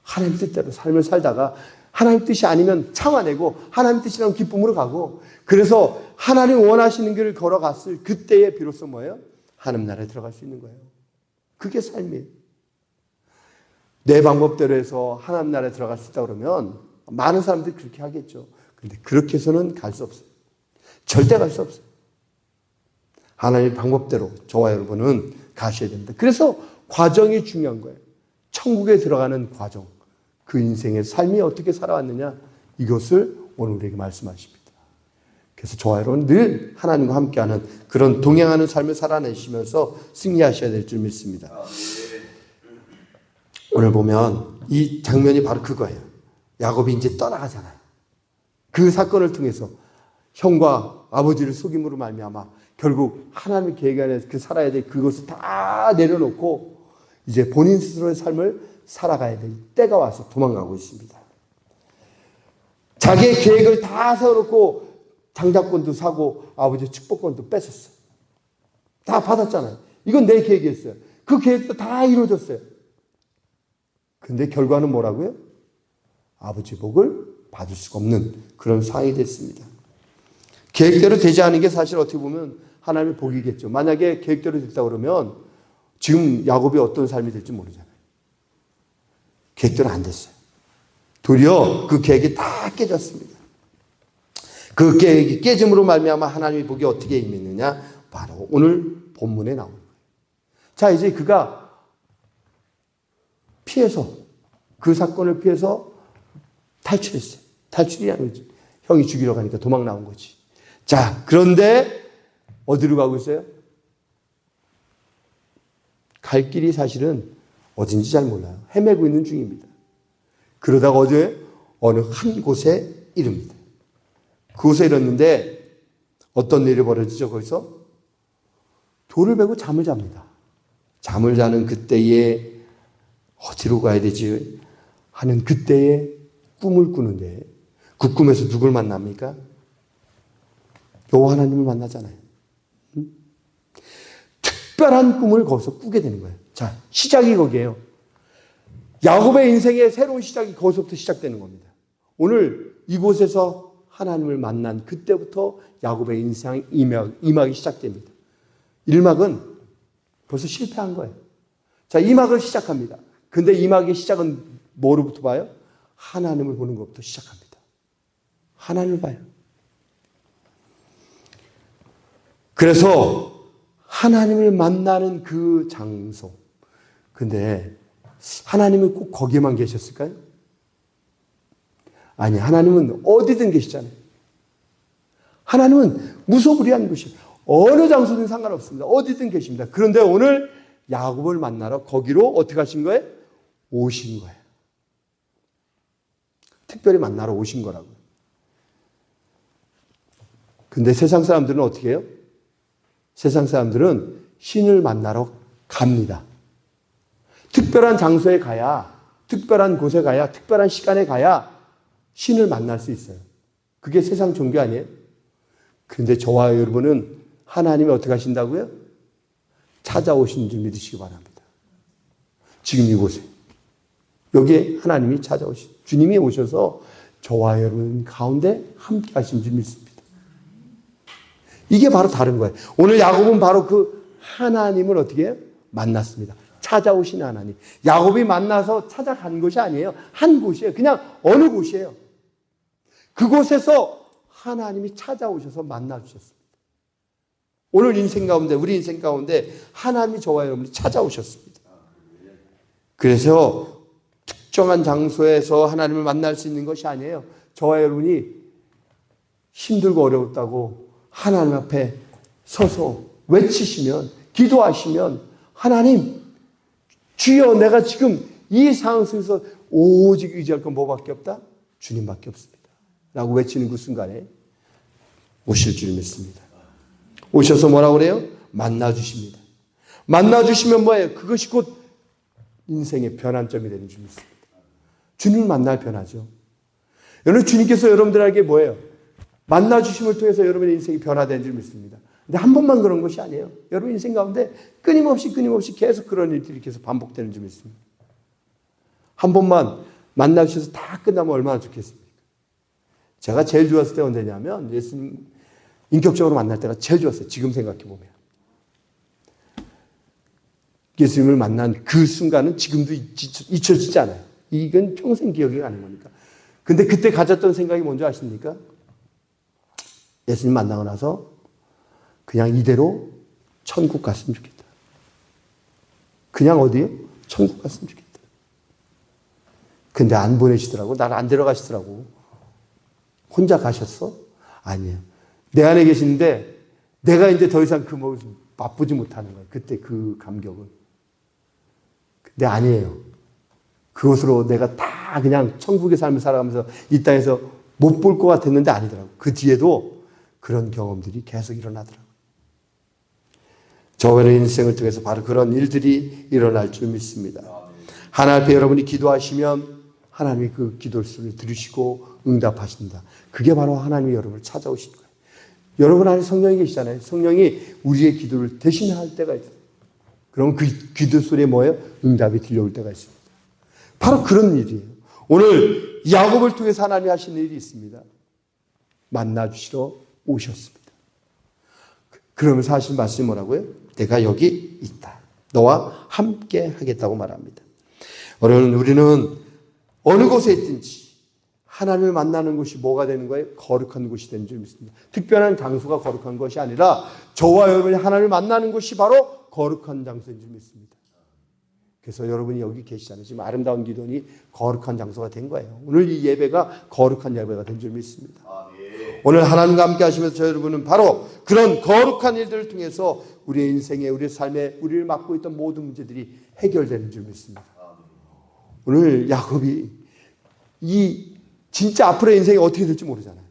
하나님 뜻대로 삶을 살다가 하나님 뜻이 아니면 참아내고 하나님 뜻이라는 기쁨으로 가고, 그래서 하나님 원하시는 길을 걸어갔을 그때에 비로소 뭐예요? 하나님 나라에 들어갈 수 있는 거예요. 그게 삶이에요. 내 방법대로 해서 하나님 나라에 들어갈 수 있다 그러면 많은 사람들이 그렇게 하겠죠. 그런데 그렇게 해서는 갈 수 없어요. 절대 갈 수 없어요. 하나님의 방법대로 저와 여러분은 가셔야 됩니다. 그래서 과정이 중요한 거예요. 천국에 들어가는 과정, 그 인생의 삶이 어떻게 살아왔느냐, 이것을 오늘 우리에게 말씀하십니다. 그래서 저와 여러분 늘 하나님과 함께하는 그런 동행하는 삶을 살아내시면서 승리하셔야 될 줄 믿습니다. 오늘 보면 이 장면이 바로 그거예요. 야곱이 이제 떠나가잖아요. 그 사건을 통해서 형과 아버지를 속임으로 말미암아 결국 하나님의 계획 안에 그 살아야 될 그것을 다 내려놓고 이제 본인 스스로의 삶을 살아가야 될 때가 와서 도망가고 있습니다. 자기의 계획을 다 세워놓고 장자권도 사고 아버지의 축복권도 뺏었어요. 다 받았잖아요. 이건 내 계획이었어요. 그 계획도 다 이루어졌어요. 근데 결과는 뭐라고요? 아버지 복을 받을 수가 없는 그런 상황이 됐습니다. 계획대로 되지 않은 게 사실 어떻게 보면 하나님의 복이겠죠. 만약에 계획대로 됐다 그러면 지금 야곱이 어떤 삶이 될지 모르잖아요. 계획대로 안 됐어요. 도리어 그 계획이 다 깨졌습니다. 그 계획이 깨짐으로 말미암아 하나님의 복이 어떻게 임했느냐? 바로 오늘 본문에 나오는 거예요. 자, 이제 그가 피해서 그 사건을 피해서 탈출했어요. 탈출이 아니지. 형이 죽이러 가니까 도망 나온 거지. 자, 그런데 어디로 가고 있어요? 갈 길이 사실은 어딘지 잘 몰라요. 헤매고 있는 중입니다. 그러다가 어느 한 곳에 이릅니다. 그곳에 이뤘는데 어떤 일이 벌어지죠? 거기서 돌을 베고 잠을 잡니다. 잠을 자는 그때에 어디로 가야 되지 하는 그때에 꿈을 꾸는데 그 꿈에서 누굴 만납니까? 여호와 하나님을 만나잖아요. 특별한 꿈을 거기서 꾸게 되는 거예요. 자, 시작이 거기에요. 야곱의 인생의 새로운 시작이 거기서부터 시작되는 겁니다. 오늘 이곳에서 하나님을 만난 그때부터 야곱의 인생 이막이 시작됩니다. 1막은 벌써 실패한 거예요. 자, 2막을 시작합니다. 근데 2막의 시작은 뭐로부터 봐요? 하나님을 보는 것부터 시작합니다. 하나님을 봐요. 그래서 하나님을 만나는 그 장소. 근데 하나님은 꼭 거기에만 계셨을까요? 아니, 하나님은 어디든 계시잖아요. 하나님은 무소불위한 곳이에요. 어느 장소든 상관없습니다. 어디든 계십니다. 그런데 오늘 야곱을 만나러 거기로 어떻게 하신 거예요? 오신 거예요. 특별히 만나러 오신 거라고요. 근데 세상 사람들은 어떻게 해요? 세상 사람들은 신을 만나러 갑니다. 특별한 장소에 가야, 특별한 곳에 가야, 특별한 시간에 가야 신을 만날 수 있어요. 그게 세상 종교 아니에요? 그런데 저와 여러분은 하나님이 어떻게 하신다고요? 찾아오신 줄 믿으시기 바랍니다. 지금 이곳에. 여기에 하나님이 찾아오신, 주님이 오셔서 저와 여러분 가운데 함께 하신 줄 믿습니다. 이게 바로 다른 거예요. 오늘 야곱은 바로 그 하나님을 어떻게 해요? 만났습니다. 찾아오신 하나님. 야곱이 만나서 찾아간 곳이 아니에요. 한 곳이에요. 그냥 어느 곳이에요. 그곳에서 하나님이 찾아오셔서 만나주셨습니다. 오늘 인생 가운데, 우리 인생 가운데 하나님이 저와 여러분을 찾아오셨습니다. 그래서 특정한 장소에서 하나님을 만날 수 있는 것이 아니에요. 저와 여러분이 힘들고 어려웠다고 하나님 앞에 서서 외치시면, 기도하시면 하나님, 주여 내가 지금 이 상황 속에서 오직 의지할 건 뭐밖에 없다? 주님밖에 없습니다. 라고 외치는 그 순간에 오실 줄 믿습니다. 오셔서 뭐라고 그래요? 만나주십니다. 만나주시면 뭐예요? 그것이 곧 인생의 변환점이 되는 줄 믿습니다. 주님을 만날 변화죠. 여러분, 주님께서 여러분들에게 뭐예요? 만나주심을 통해서 여러분의 인생이 변화되는 줄 믿습니다. 근데 한 번만 그런 것이 아니에요. 여러분 인생 가운데 끊임없이 계속 그런 일들이 계속 반복되는 줄 믿습니다. 한 번만 만나주셔서 다 끝나면 얼마나 좋겠습니까? 제가 제일 좋았을 때가 언제냐면 예수님 인격적으로 만날 때가 제일 좋았어요. 지금 생각해보면. 예수님을 만난 그 순간은 지금도 잊혀지지 않아요. 이건 평생 기억이 가는 거니까. 근데 그때 가졌던 생각이 뭔지 아십니까? 예수님 만나고 나서 그냥 이대로 천국 갔으면 좋겠다. 그냥 어디요? 천국 갔으면 좋겠다. 근데 안 보내시더라고. 나를 안 데려가시더라고. 혼자 가셨어? 아니에요. 내 안에 계시는데 내가 이제 더 이상 그 모습 맛보지 못하는 거예요. 그때 그 감격은. 근데 아니에요. 그것으로 내가 다 그냥 천국의 삶을 살아가면서 이 땅에서 못 볼 것 같았는데 아니더라고. 그 뒤에도 그런 경험들이 계속 일어나더라고요. 저의 인생을 통해서 바로 그런 일들이 일어날 줄 믿습니다. 하나님 앞에 여러분이 기도하시면 하나님이 그 기도 소리를 들으시고 응답하신다. 그게 바로 하나님이 여러분을 찾아오신 거예요. 여러분 안에 성령이 계시잖아요. 성령이 우리의 기도를 대신할 때가 있어요. 그럼 그 기도 소리에 뭐예요? 응답이 들려올 때가 있습니다. 바로 그런 일이에요. 오늘 야곱을 통해서 하나님이 하신 일이 있습니다. 만나주시러 오셨습니다. 그러면서 하신 말씀이 뭐라고요? 내가 여기 있다. 너와 함께 하겠다고 말합니다. 여러분, 우리는 어느 곳에 있든지 하나님을 만나는 곳이 뭐가 되는 거예요? 거룩한 곳이 되는 줄 믿습니다. 특별한 장소가 거룩한 것이 아니라 저와 여러분이 하나님을 만나는 곳이 바로 거룩한 장소인 줄 믿습니다. 그래서 여러분이 여기 계시잖아요. 지금 아름다운 기도니 거룩한 장소가 된 거예요. 오늘 이 예배가 거룩한 예배가 된 줄 믿습니다. 오늘 하나님과 함께 하시면서 저 여러분은 바로 그런 거룩한 일들을 통해서 우리의 인생에, 우리의 삶에 우리를 맡고 있던 모든 문제들이 해결되는 줄 믿습니다. 오늘 야곱이 이 진짜 앞으로의 인생이 어떻게 될지 모르잖아요.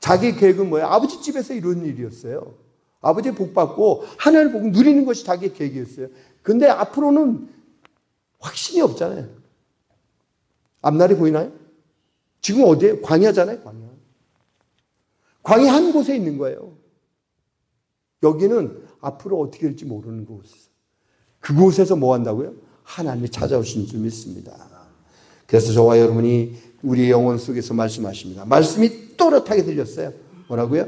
자기 계획은 뭐예요? 아버지 집에서 이런 일이었어요. 아버지의 복 받고 하나님의 복 누리는 것이 자기의 계획이었어요. 근데 앞으로는 확신이 없잖아요. 앞날이 보이나요? 지금 어디에? 광야잖아요, 광야. 광야 한 곳에 있는 거예요. 여기는 앞으로 어떻게 될지 모르는 곳에서. 그곳에서 뭐 한다고요? 하나님이 찾아오신 줄 믿습니다. 그래서 저와 여러분이 우리 영혼 속에서 말씀하십니다. 말씀이 또렷하게 들렸어요. 뭐라고요?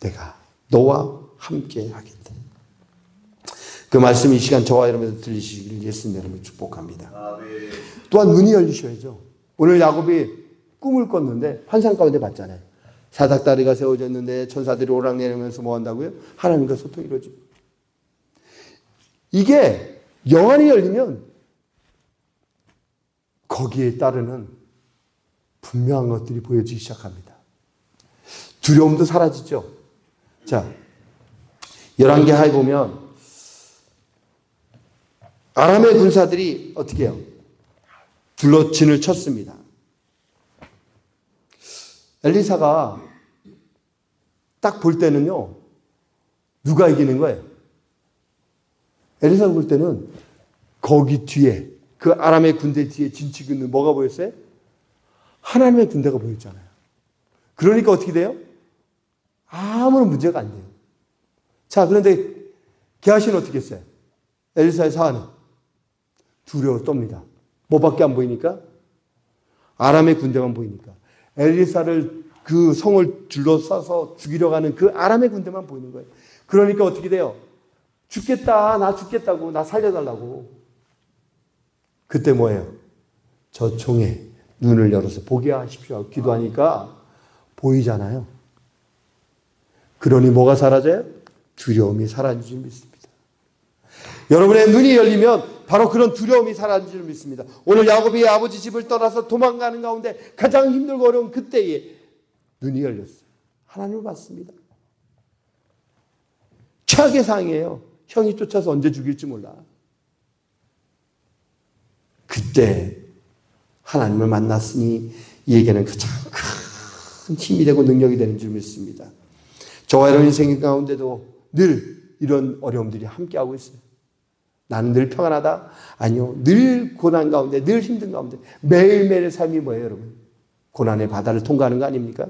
내가 너와 함께 하겠다. 그 말씀이 이 시간 저와 여러분들 들리시길 예수님 여러분 축복합니다. 또한 눈이 열리셔야죠. 오늘 야곱이 꿈을 꿨는데 환상 가운데 봤잖아요. 사닥다리가 세워졌는데 천사들이 오락내리면서 뭐 한다고요? 하나님과 소통이 이루어집니다. 이게 영안이 열리면 거기에 따르는 분명한 것들이 보여지기 시작합니다. 두려움도 사라지죠. 자, 11개 하에 보면 아람의 군사들이 어떻게 해요? 진을 쳤습니다. 엘리사가 딱 볼 때는요, 누가 이기는 거예요? 엘리사가 볼 때는 거기 뒤에, 그 아람의 군대 뒤에 진치기는 뭐가 보였어요? 하나님의 군대가 보였잖아요. 그러니까 어떻게 돼요? 아무런 문제가 안 돼요. 자, 그런데 게하시는 어떻게 했어요? 엘리사의 사안은 두려워 떱니다. 뭐밖에 안 보이니까? 아람의 군대만 보이니까. 엘리사를 그 성을 둘러싸서 죽이려고 하는 그 아람의 군대만 보이는 거예요. 그러니까 어떻게 돼요? 죽겠다, 나 죽겠다고, 나 살려달라고. 그때 뭐예요? 저 총에 눈을 열어서 보게 하십시오 하고 기도하니까 보이잖아요. 그러니 뭐가 사라져요? 두려움이 사라진 줄 믿습니다. 여러분의 눈이 열리면 바로 그런 두려움이 사라진 줄 믿습니다. 오늘 야곱이 아버지 집을 떠나서 도망가는 가운데 가장 힘들고 어려운 그때에 눈이 열렸어요. 하나님을 봤습니다. 최악의 상황이에요. 형이 쫓아서 언제 죽일지 몰라. 그때 하나님을 만났으니 이에게는 가장 큰 힘이 되고 능력이 되는 줄 믿습니다. 저와 여러분 인생 가운데도 늘 이런 어려움들이 함께하고 있어요. 나는 늘 평안하다? 아니요. 늘 고난 가운데, 늘 힘든 가운데 매일매일의 삶이 뭐예요, 여러분? 고난의 바다를 통과하는 거 아닙니까?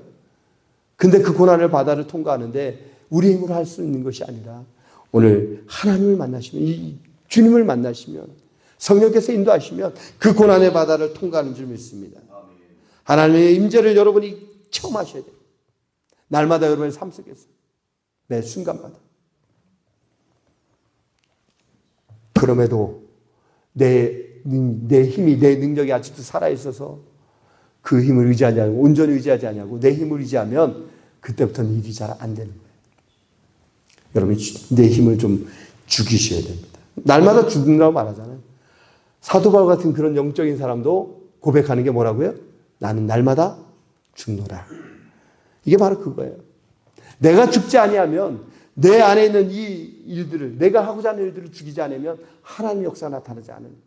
근데 그 고난의 바다를 통과하는데 우리 힘으로 할 수 있는 것이 아니라 오늘 하나님을 만나시면, 이 주님을 만나시면, 성령께서 인도하시면 그 고난의 바다를 통과하는 줄 믿습니다. 하나님의 임재를 여러분이 체험하셔야 돼요. 날마다 여러분의 삶 속에서, 매 순간마다. 그럼에도 내 힘이, 내 능력이 아직도 살아있어서 그 힘을 의지하지 않고, 온전히 의지하지 않냐고 내 힘을 의지하면 그때부터는 일이 잘 안 되는 거예요. 여러분이 내 힘을 좀 죽이셔야 됩니다. 날마다 죽는다고 말하잖아요. 사도 바울 같은 그런 영적인 사람도 고백하는 게 뭐라고요? 나는 날마다 죽노라. 이게 바로 그거예요. 내가 죽지 아니하면 내 안에 있는 이 일들을, 내가 하고자 하는 일들을 죽이지 않으면 하나님의 역사가 나타나지 않으니까.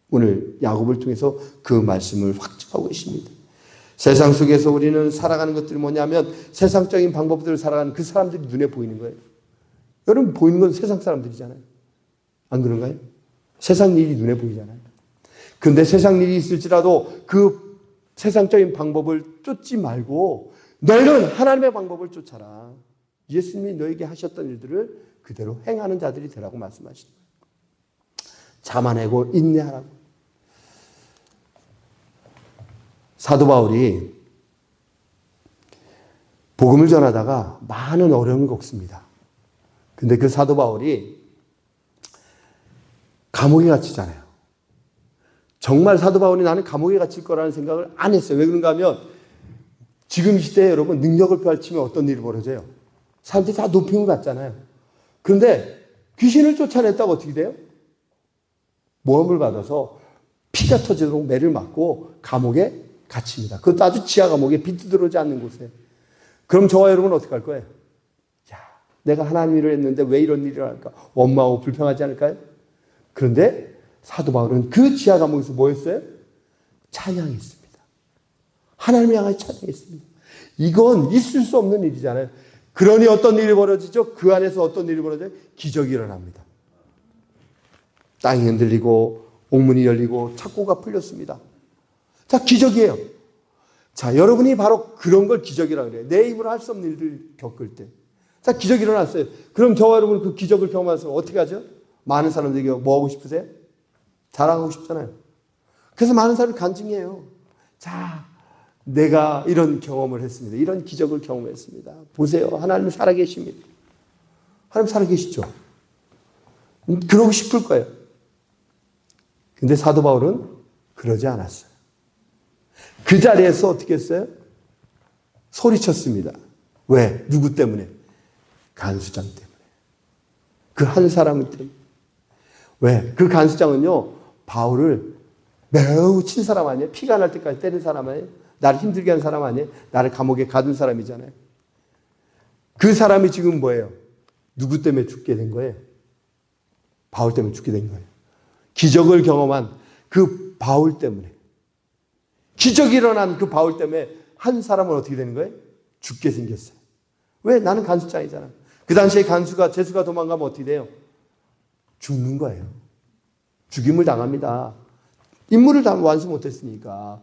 오늘 야곱을 통해서 그 말씀을 확증하고 계십니다. 세상 속에서 우리는 살아가는 것들이 뭐냐면 세상적인 방법들을 살아가는 그 사람들이 눈에 보이는 거예요. 여러분 보이는 건 세상 사람들이잖아요. 안 그런가요? 세상 일이 눈에 보이잖아요. 그런데 세상 일이 있을지라도 그 세상적인 방법을 쫓지 말고 너희는 하나님의 방법을 쫓아라. 예수님이 너에게 하셨던 일들을 그대로 행하는 자들이 되라고 말씀하시는 거예요. 참아내고 인내하라고. 사도 바울이 복음을 전하다가 많은 어려움을 겪습니다. 근데 그 사도 바울이 감옥에 갇히잖아요. 정말 사도 바울이 나는 감옥에 갇힐 거라는 생각을 안 했어요. 왜 그런가 하면 지금 시대에 여러분 능력을 펼치면 어떤 일이 벌어져요? 사람들이 다 높임을 받잖아요. 그런데 귀신을 쫓아냈다고 어떻게 돼요? 모함을 받아서 피가 터지도록 매를 맞고 감옥에 갇힙니다. 그것도 아주 지하 감옥에 빛도 들어오지 않는 곳에. 그럼 저와 여러분은 어떻게 할 거예요? 야, 내가 하나님 일을 했는데 왜 이런 일을 할까? 원망하고 불평하지 않을까요? 그런데 사도 바울은 그 지하 감옥에서 뭐 했어요? 찬양했습니다. 하나님을 향하여 찬양했습니다. 이건 있을 수 없는 일이잖아요. 그러니 어떤 일이 벌어지죠? 그 안에서 어떤 일이 벌어져요? 기적이 일어납니다. 땅이 흔들리고 옥문이 열리고 창고가 풀렸습니다. 자, 기적이에요. 자, 여러분이 바로 그런 걸 기적이라고 그래요. 내 힘으로 할 수 없는 일을 겪을 때. 자, 기적이 일어났어요. 그럼 저와 여러분 그 기적을 경험해서 어떻게 하죠? 많은 사람들에게 뭐 하고 싶으세요? 자랑하고 싶잖아요. 그래서 많은 사람이 간증해요. 자, 내가 이런 경험을 했습니다. 이런 기적을 경험했습니다. 보세요. 하나님 살아계십니다. 하나님 살아계시죠? 그러고 싶을 거예요. 근데 사도 바울은 그러지 않았어요. 그 자리에서 어떻게 했어요? 소리쳤습니다. 왜? 누구 때문에? 간수장 때문에. 그 한 사람 때문에. 왜? 그 간수장은요, 바울을 매우 친 사람 아니에요? 피가 날 때까지 때린 사람 아니에요? 나를 힘들게 한 사람 아니에요? 나를 감옥에 가둔 사람이잖아요. 그 사람이 지금 뭐예요? 누구 때문에 죽게 된 거예요? 바울 때문에 죽게 된 거예요. 기적을 경험한 그 바울 때문에. 기적이 일어난 그 바울 때문에 한 사람은 어떻게 되는 거예요? 죽게 생겼어요. 왜? 나는 간수장이잖아. 그 당시에 제수가 도망가면 어떻게 돼요? 죽는 거예요. 죽임을 당합니다. 임무를 완수 못했으니까.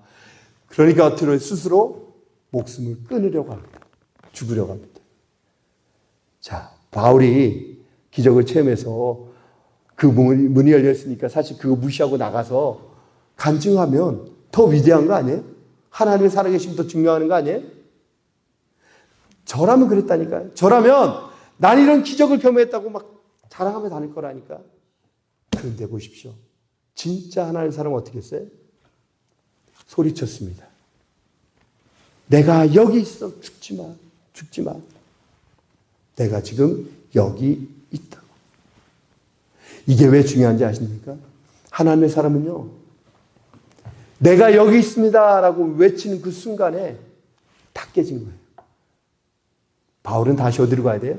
그러니까 스스로 목숨을 끊으려고 합니다. 죽으려고 합니다. 자, 바울이 기적을 체험해서 그 문이 열렸으니까 사실 그거 무시하고 나가서 간증하면 더 위대한 거 아니에요? 하나님의 살아계심이 더 중요한 거 아니에요? 저라면 그랬다니까요. 저라면 난 이런 기적을 경험했다고 막 자랑하며 다닐 거라니까. 그런데 보십시오. 진짜 하나님의 사람은 어떻게 했어요? 소리쳤습니다. 내가 여기 있어. 죽지 마. 죽지 마. 내가 지금 여기 있다고. 이게 왜 중요한지 아십니까? 하나님의 사람은요, 내가 여기 있습니다 라고 외치는 그 순간에 다 깨진 거예요. 바울은 다시 어디로 가야 돼요?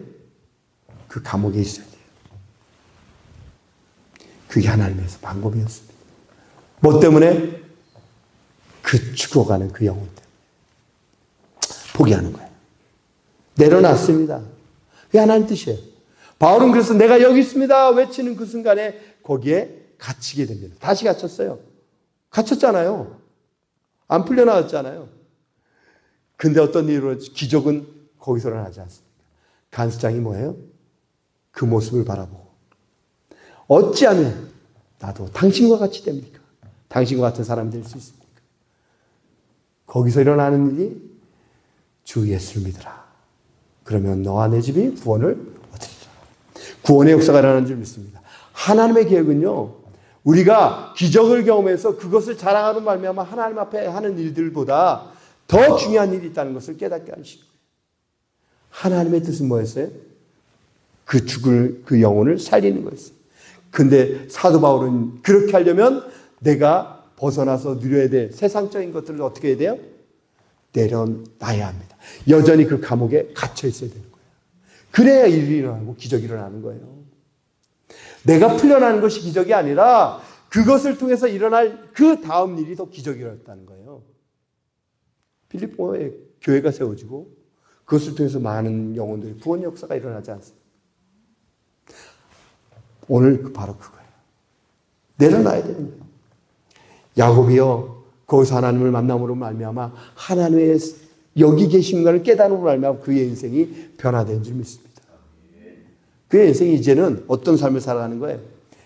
그 감옥에 있어야 돼요. 그게 하나님의 방법이었습니다. 뭐 때문에? 그 죽어가는 그 영혼 때문에. 포기하는 거예요. 내려놨습니다. 그게 하나님 뜻이에요. 바울은 그래서 내가 여기 있습니다 외치는 그 순간에 거기에 갇히게 됩니다. 다시 갇혔어요. 갇혔잖아요. 안 풀려나왔잖아요. 근데 어떤 일으로 기적은 거기서 일어나지 않습니까? 간수장이 뭐예요? 그 모습을 바라보고 어찌하면 나도 당신과 같이 됩니까? 당신과 같은 사람이 될 수 있습니까? 거기서 일어나는 일이 주 예수를 믿으라. 그러면 너와 내 집이 구원을 얻으리라. 구원의 역사가 일어나는 줄 믿습니다. 하나님의 계획은요, 우리가 기적을 경험해서 그것을 자랑하는 말미암아 하나님 앞에 하는 일들보다 더 중요한 일이 있다는 것을 깨닫게 하시는 거예요. 하나님의 뜻은 뭐였어요? 그 죽을 그 영혼을 살리는 거였어요. 근데 사도 바울은 그렇게 하려면 내가 벗어나서 누려야 될 세상적인 것들을 어떻게 해야 돼요? 내려놔야 합니다. 여전히 그 감옥에 갇혀 있어야 되는 거예요. 그래야 일이 일어나고 기적이 일어나는 거예요. 내가 풀려나는 것이 기적이 아니라 그것을 통해서 일어날 그 다음 일이 더 기적이 일어났다는 거예요. 필리포에 교회가 세워지고 그것을 통해서 많은 영혼들의 구원 역사가 일어나지 않습니다. 오늘 바로 그거예요. 내려놔야 되는 거예요. 야곱이요, 거기서 하나님을 만남으로 말미암아 하나님의 여기 계신가를 깨달음으로 말미암아 그의 인생이 변화된 줄 믿습니다. 그의 인생이 이제는 어떤 삶을 살아가는 거예요?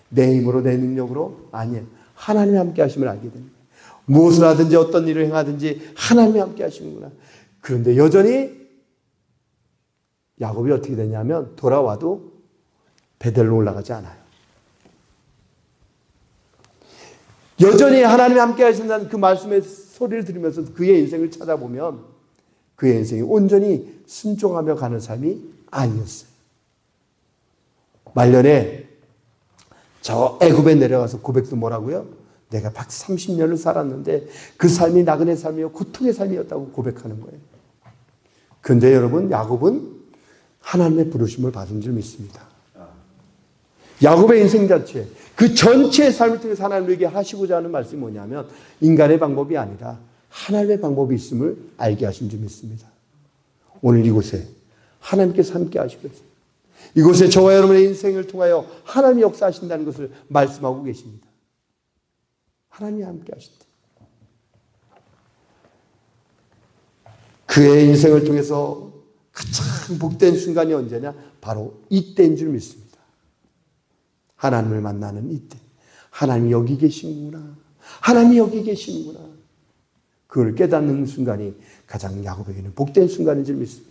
내 힘으로 내 능력으로? 아니에요. 하나님이 함께 하심을 알게 되는 거예요. 무엇을 하든지 어떤 일을 행하든지 하나님이 함께 하시는구나. 그런데 여전히 야곱이 어떻게 되냐면 돌아와도 베델로 올라가지 않아요. 여전히 하나님이 함께 하신다는 그 말씀의 소리를 들으면서 그의 인생을 찾아보면 그의 인생이 온전히 순종하며 가는 삶이 아니었어요. 말년에 저 애굽에 내려가서 고백도 뭐라고요? 내가 130년을 살았는데 그 삶이 나그네 삶이요 고통의 삶이었다고 고백하는 거예요. 그런데 여러분, 야곱은 하나님의 부르심을 받은 줄 믿습니다. 야곱의 인생 자체, 그 전체의 삶을 통해서 하나님에게 하시고자 하는 말씀이 뭐냐면 인간의 방법이 아니라 하나님의 방법이 있음을 알게 하신 줄 믿습니다. 오늘 이곳에 하나님께서 함께 하시고 있습니다. 이곳에 저와 여러분의 인생을 통하여 하나님이 역사하신다는 것을 말씀하고 계십니다. 하나님이 함께 하신다. 그의 인생을 통해서 가장 복된 순간이 언제냐? 바로 이때인 줄 믿습니다. 하나님을 만나는 이때. 하나님이 여기 계시는구나. 하나님이 여기 계시는구나. 그걸 깨닫는 순간이 가장 야곱에게는 복된 순간인 줄 믿습니다.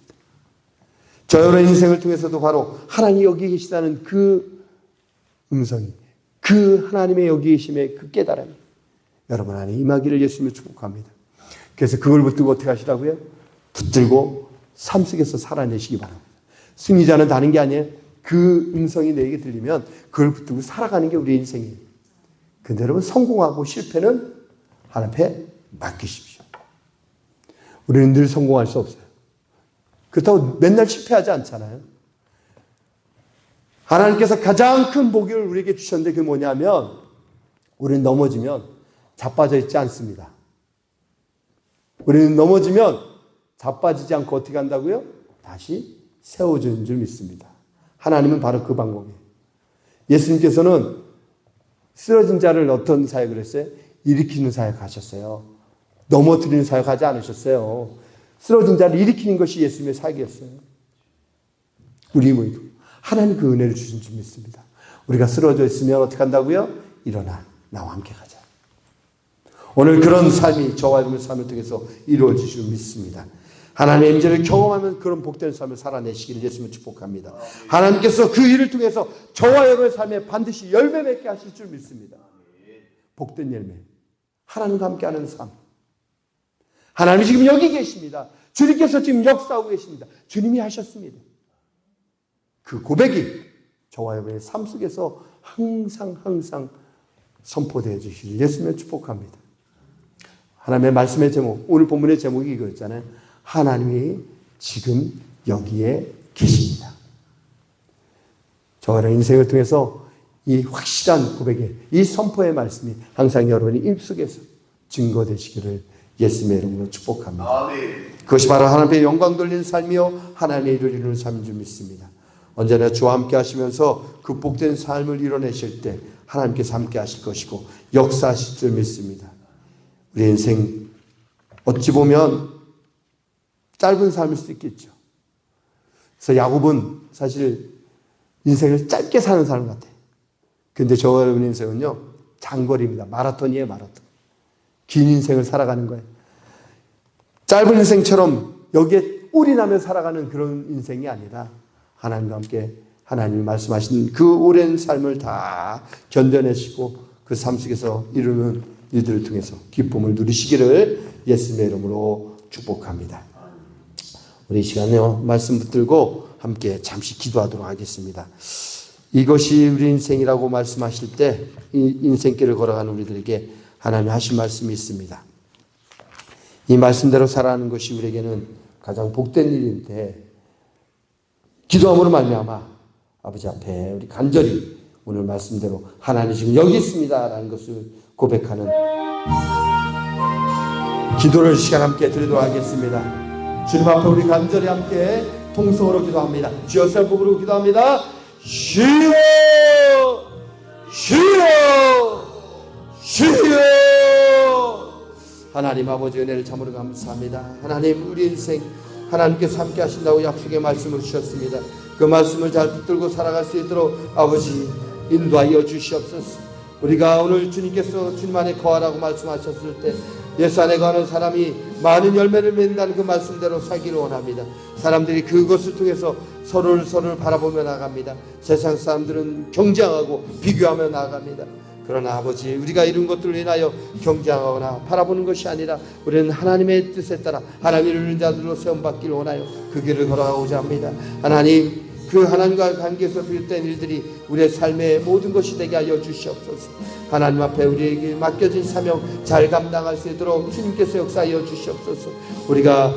저 여러분 인생을 통해서도 바로 하나님이 여기 계시다는 그 음성이, 그 하나님의 여기 계심의 그 깨달음이 여러분 안에 임하기를 예수님을 축복합니다. 그래서 그걸 붙들고 어떻게 하시라고요? 붙들고 삶 속에서 살아내시기 바랍니다. 승리자는 다른 게 아니에요. 그 음성이 내게 들리면 그걸 붙들고 살아가는 게 우리 인생이에요. 근데 여러분 성공하고 실패는 하나님 앞에 맡기십시오. 우리는 늘 성공할 수 없어요. 그렇다고 맨날 실패하지 않잖아요. 하나님께서 가장 큰 복을 우리에게 주셨는데 그게 뭐냐면 우리는 넘어지면 자빠져 있지 않습니다. 우리는 넘어지면 자빠지지 않고 어떻게 한다고요? 다시 세워주는 줄 믿습니다. 하나님은 바로 그 방법이에요. 예수님께서는 쓰러진 자를 어떤 사역을 했어요? 일으키는 사역 하셨어요. 넘어뜨리는 사역 하지 않으셨어요. 쓰러진 자를 일으키는 것이 예수님의 사역이었어요. 우리 모두 하나님 그 은혜를 주신 줄 믿습니다. 우리가 쓰러져 있으면 어떻게 한다고요? 일어나 나와 함께 가자. 오늘 그런 삶이 저와 여러분의 삶을 통해서 이루어질 줄 믿습니다. 하나님의 임재를 경험하면 그런 복된 삶을 살아내시기를 예수님을 축복합니다. 하나님께서 그 일을 통해서 저와 여러분의 삶에 반드시 열매 맺게 하실 줄 믿습니다. 복된 열매. 하나님과 함께하는 삶. 하나님이 지금 여기 계십니다. 주님께서 지금 역사하고 계십니다. 주님이 하셨습니다. 그 고백이 저와 여러분의 삶 속에서 항상 선포되어 주시길 예수님을 축복합니다. 하나님의 말씀의 제목, 오늘 본문의 제목이 이거였잖아요. 하나님이 지금 여기에 계십니다. 저와 인생을 통해서 이 확실한 고백의 이 선포의 말씀이 항상 여러분의 입속에서 증거되시기를 예수님의 이름으로 축복합니다. 아멘. 그것이 바로 하나님의 영광 돌리는 삶이요 하나님의 일을 이루는 삶인 줄 믿습니다. 언제나 주와 함께 하시면서 그 복된 삶을 이뤄내실 때 하나님께서 함께 하실 것이고 역사하실 줄 믿습니다. 우리 인생 어찌 보면 짧은 삶일 수도 있겠죠. 그래서 야곱은 사실 인생을 짧게 사는 사람 같아요. 근데 저와 여러분 인생은요 장거리입니다. 마라톤이에요. 마라톤. 긴 인생을 살아가는 거예요. 짧은 인생처럼 여기에 올인하며 살아가는 그런 인생이 아니라 하나님과 함께 하나님이 말씀하신 그 오랜 삶을 다 견뎌내시고 그 삶 속에서 이루는 이들을 통해서 기쁨을 누리시기를 예수님의 이름으로 축복합니다. 우리 이 시간에요 말씀 붙들고 함께 잠시 기도하도록 하겠습니다. 이것이 우리 인생이라고 말씀하실 때 이 인생길을 걸어가는 우리들에게 하나님 하신 말씀이 있습니다. 이 말씀대로 살아가는 것이 우리에게는 가장 복된 일인데 기도함으로 말미암아 아버지 앞에 우리 간절히 오늘 말씀대로 하나님 지금 여기 있습니다 라는 것을 고백하는 기도를 시간 함께 드리도록 하겠습니다. 주님 앞에 우리 간절히 함께 통성으로 기도합니다. 주여 설법으로 기도합니다. 주여 주여 주여. 하나님 아버지 은혜를 참으로 감사합니다. 하나님 우리 인생 하나님께서 함께 하신다고 약속의 말씀을 주셨습니다. 그 말씀을 잘 붙들고 살아갈 수 있도록 아버지 인도하여 주시옵소서. 우리가 오늘 주님께서 주님 안에 거하라고 말씀하셨을 때 예수 안에 거하는 사람이 많은 열매를 맺는다는 그 말씀대로 살기를 원합니다. 사람들이 그것을 통해서 서로를 바라보며 나아갑니다. 세상 사람들은 경쟁하고 비교하며 나아갑니다. 그러나 아버지 우리가 이룬 것들로 인하여 경쟁하거나 바라보는 것이 아니라 우리는 하나님의 뜻에 따라 하나님을 이루는 자들로 세움받기를 원하여 그 길을 걸어가고자 합니다. 하나님 그 하나님과 관계에서 비롯된 일들이 우리의 삶의 모든 것이 되게 하여 주시옵소서. 하나님 앞에 우리에게 맡겨진 사명 잘 감당할 수 있도록 주님께서 역사하여 주시옵소서. 우리가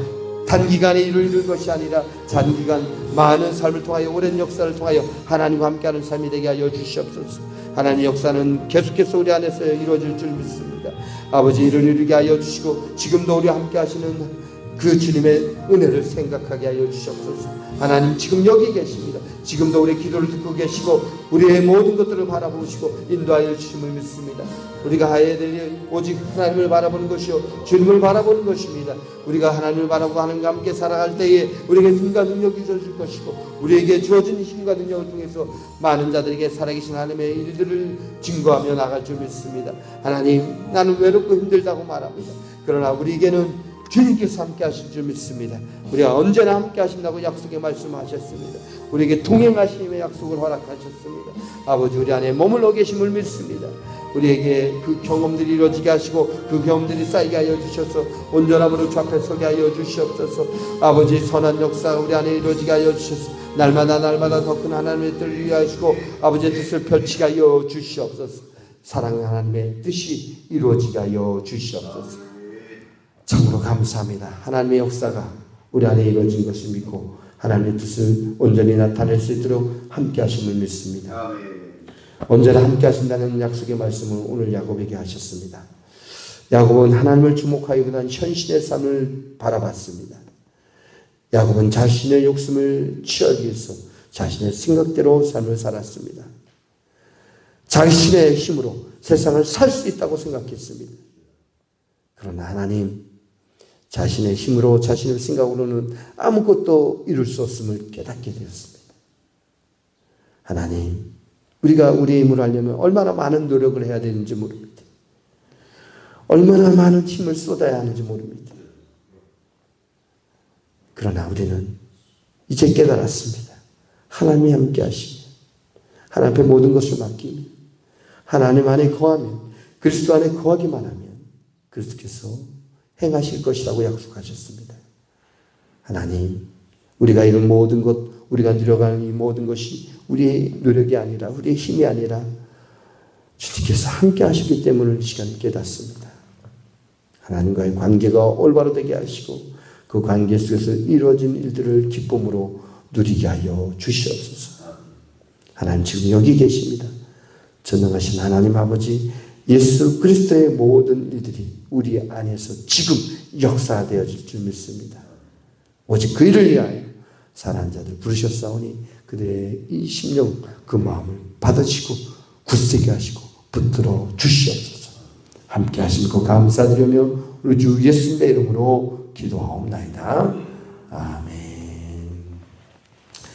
단기간에 일을 이루는 것이 아니라 장기간 많은 삶을 통하여 오랜 역사를 통하여 하나님과 함께하는 삶이 되게 하여 주시옵소서. 하나님의 역사는 계속해서 우리 안에서 이루어질 줄 믿습니다. 아버지 이를 이루게 하여 주시고 지금도 우리와 함께 하시는 그 주님의 은혜를 생각하게 하여 주시옵소서. 하나님 지금 여기 계십니다. 지금도 우리의 기도를 듣고 계시고 우리의 모든 것들을 바라보시고 인도하여 주심을 믿습니다. 우리가 해야 될 일 오직 하나님을 바라보는 것이요 주님을 바라보는 것입니다. 우리가 하나님을 바라보고 하나님과 함께 살아갈 때에 우리에게 힘과 능력이 주어질 것이고 우리에게 주어진 힘과 능력을 통해서 많은 자들에게 살아계신 하나님의 일들을 증거하며 나갈 줄 믿습니다. 하나님 나는 외롭고 힘들다고 말합니다. 그러나 우리에게는 주님께서 함께 하실 줄 믿습니다. 우리가 언제나 함께 하신다고 약속의 말씀하셨습니다. 우리에게 동행하심의 약속을 허락하셨습니다. 아버지 우리 안에 머물러 계심을 믿습니다. 우리에게 그 경험들이 이루어지게 하시고 그 경험들이 쌓이게 하여 주셔서 온전함으로 주 앞에 서게 하여 주시옵소서. 아버지 선한 역사가 우리 안에 이루어지게 하여 주셔서 날마다 더 큰 하나님의 뜻을 이루하시고 아버지의 뜻을 펼치게 하여 주시옵소서. 사랑하는 하나님의 뜻이 이루어지게 하여 주시옵소서. 참으로 감사합니다. 하나님의 역사가 우리 안에 이루어진 것을 믿고 하나님의 뜻을 온전히 나타낼 수 있도록 함께 하심을 믿습니다. 언제나 함께 하신다는 약속의 말씀을 오늘 야곱에게 하셨습니다. 야곱은 하나님을 주목하기보다는 현실의 삶을 바라봤습니다. 야곱은 자신의 욕심을 취하기 위해서 자신의 생각대로 삶을 살았습니다. 자신의 힘으로 세상을 살 수 있다고 생각했습니다. 그러나 하나님 자신의 힘으로 자신의 생각으로는 아무것도 이룰 수 없음을 깨닫게 되었습니다. 하나님 우리가 우리의 힘으로 하려면 얼마나 많은 노력을 해야 되는지 모릅니다. 얼마나 많은 힘을 쏟아야 하는지 모릅니다. 그러나 우리는 이제 깨달았습니다. 하나님이 함께 하시면 하나님 앞에 모든 것을 맡기면 하나님 안에 거하면 그리스도 안에 거하기만 하면 그리스도께서 행하실 것이라고 약속하셨습니다. 하나님 우리가 이룬 모든 것 우리가 누려가는 이 모든 것이 우리의 노력이 아니라 우리의 힘이 아니라 주님께서 함께 하시기 때문에 이 시간 깨닫습니다. 하나님과의 관계가 올바로 되게 하시고 그 관계 속에서 이루어진 일들을 기쁨으로 누리게 하여 주시옵소서. 하나님 지금 여기 계십니다. 전능하신 하나님 아버지 예수 그리스도의 모든 일들이 우리 안에서 지금 역사되어질 줄 믿습니다. 오직 그 일을 위하여 사랑하는 자들 부르셨사오니 그들의 이 심령 그 마음을 받으시고 굳세게 하시고 붙들어 주시옵소서. 함께 하시고 감사드리며 우리 주 예수님의 이름으로 기도하옵나이다. 아멘.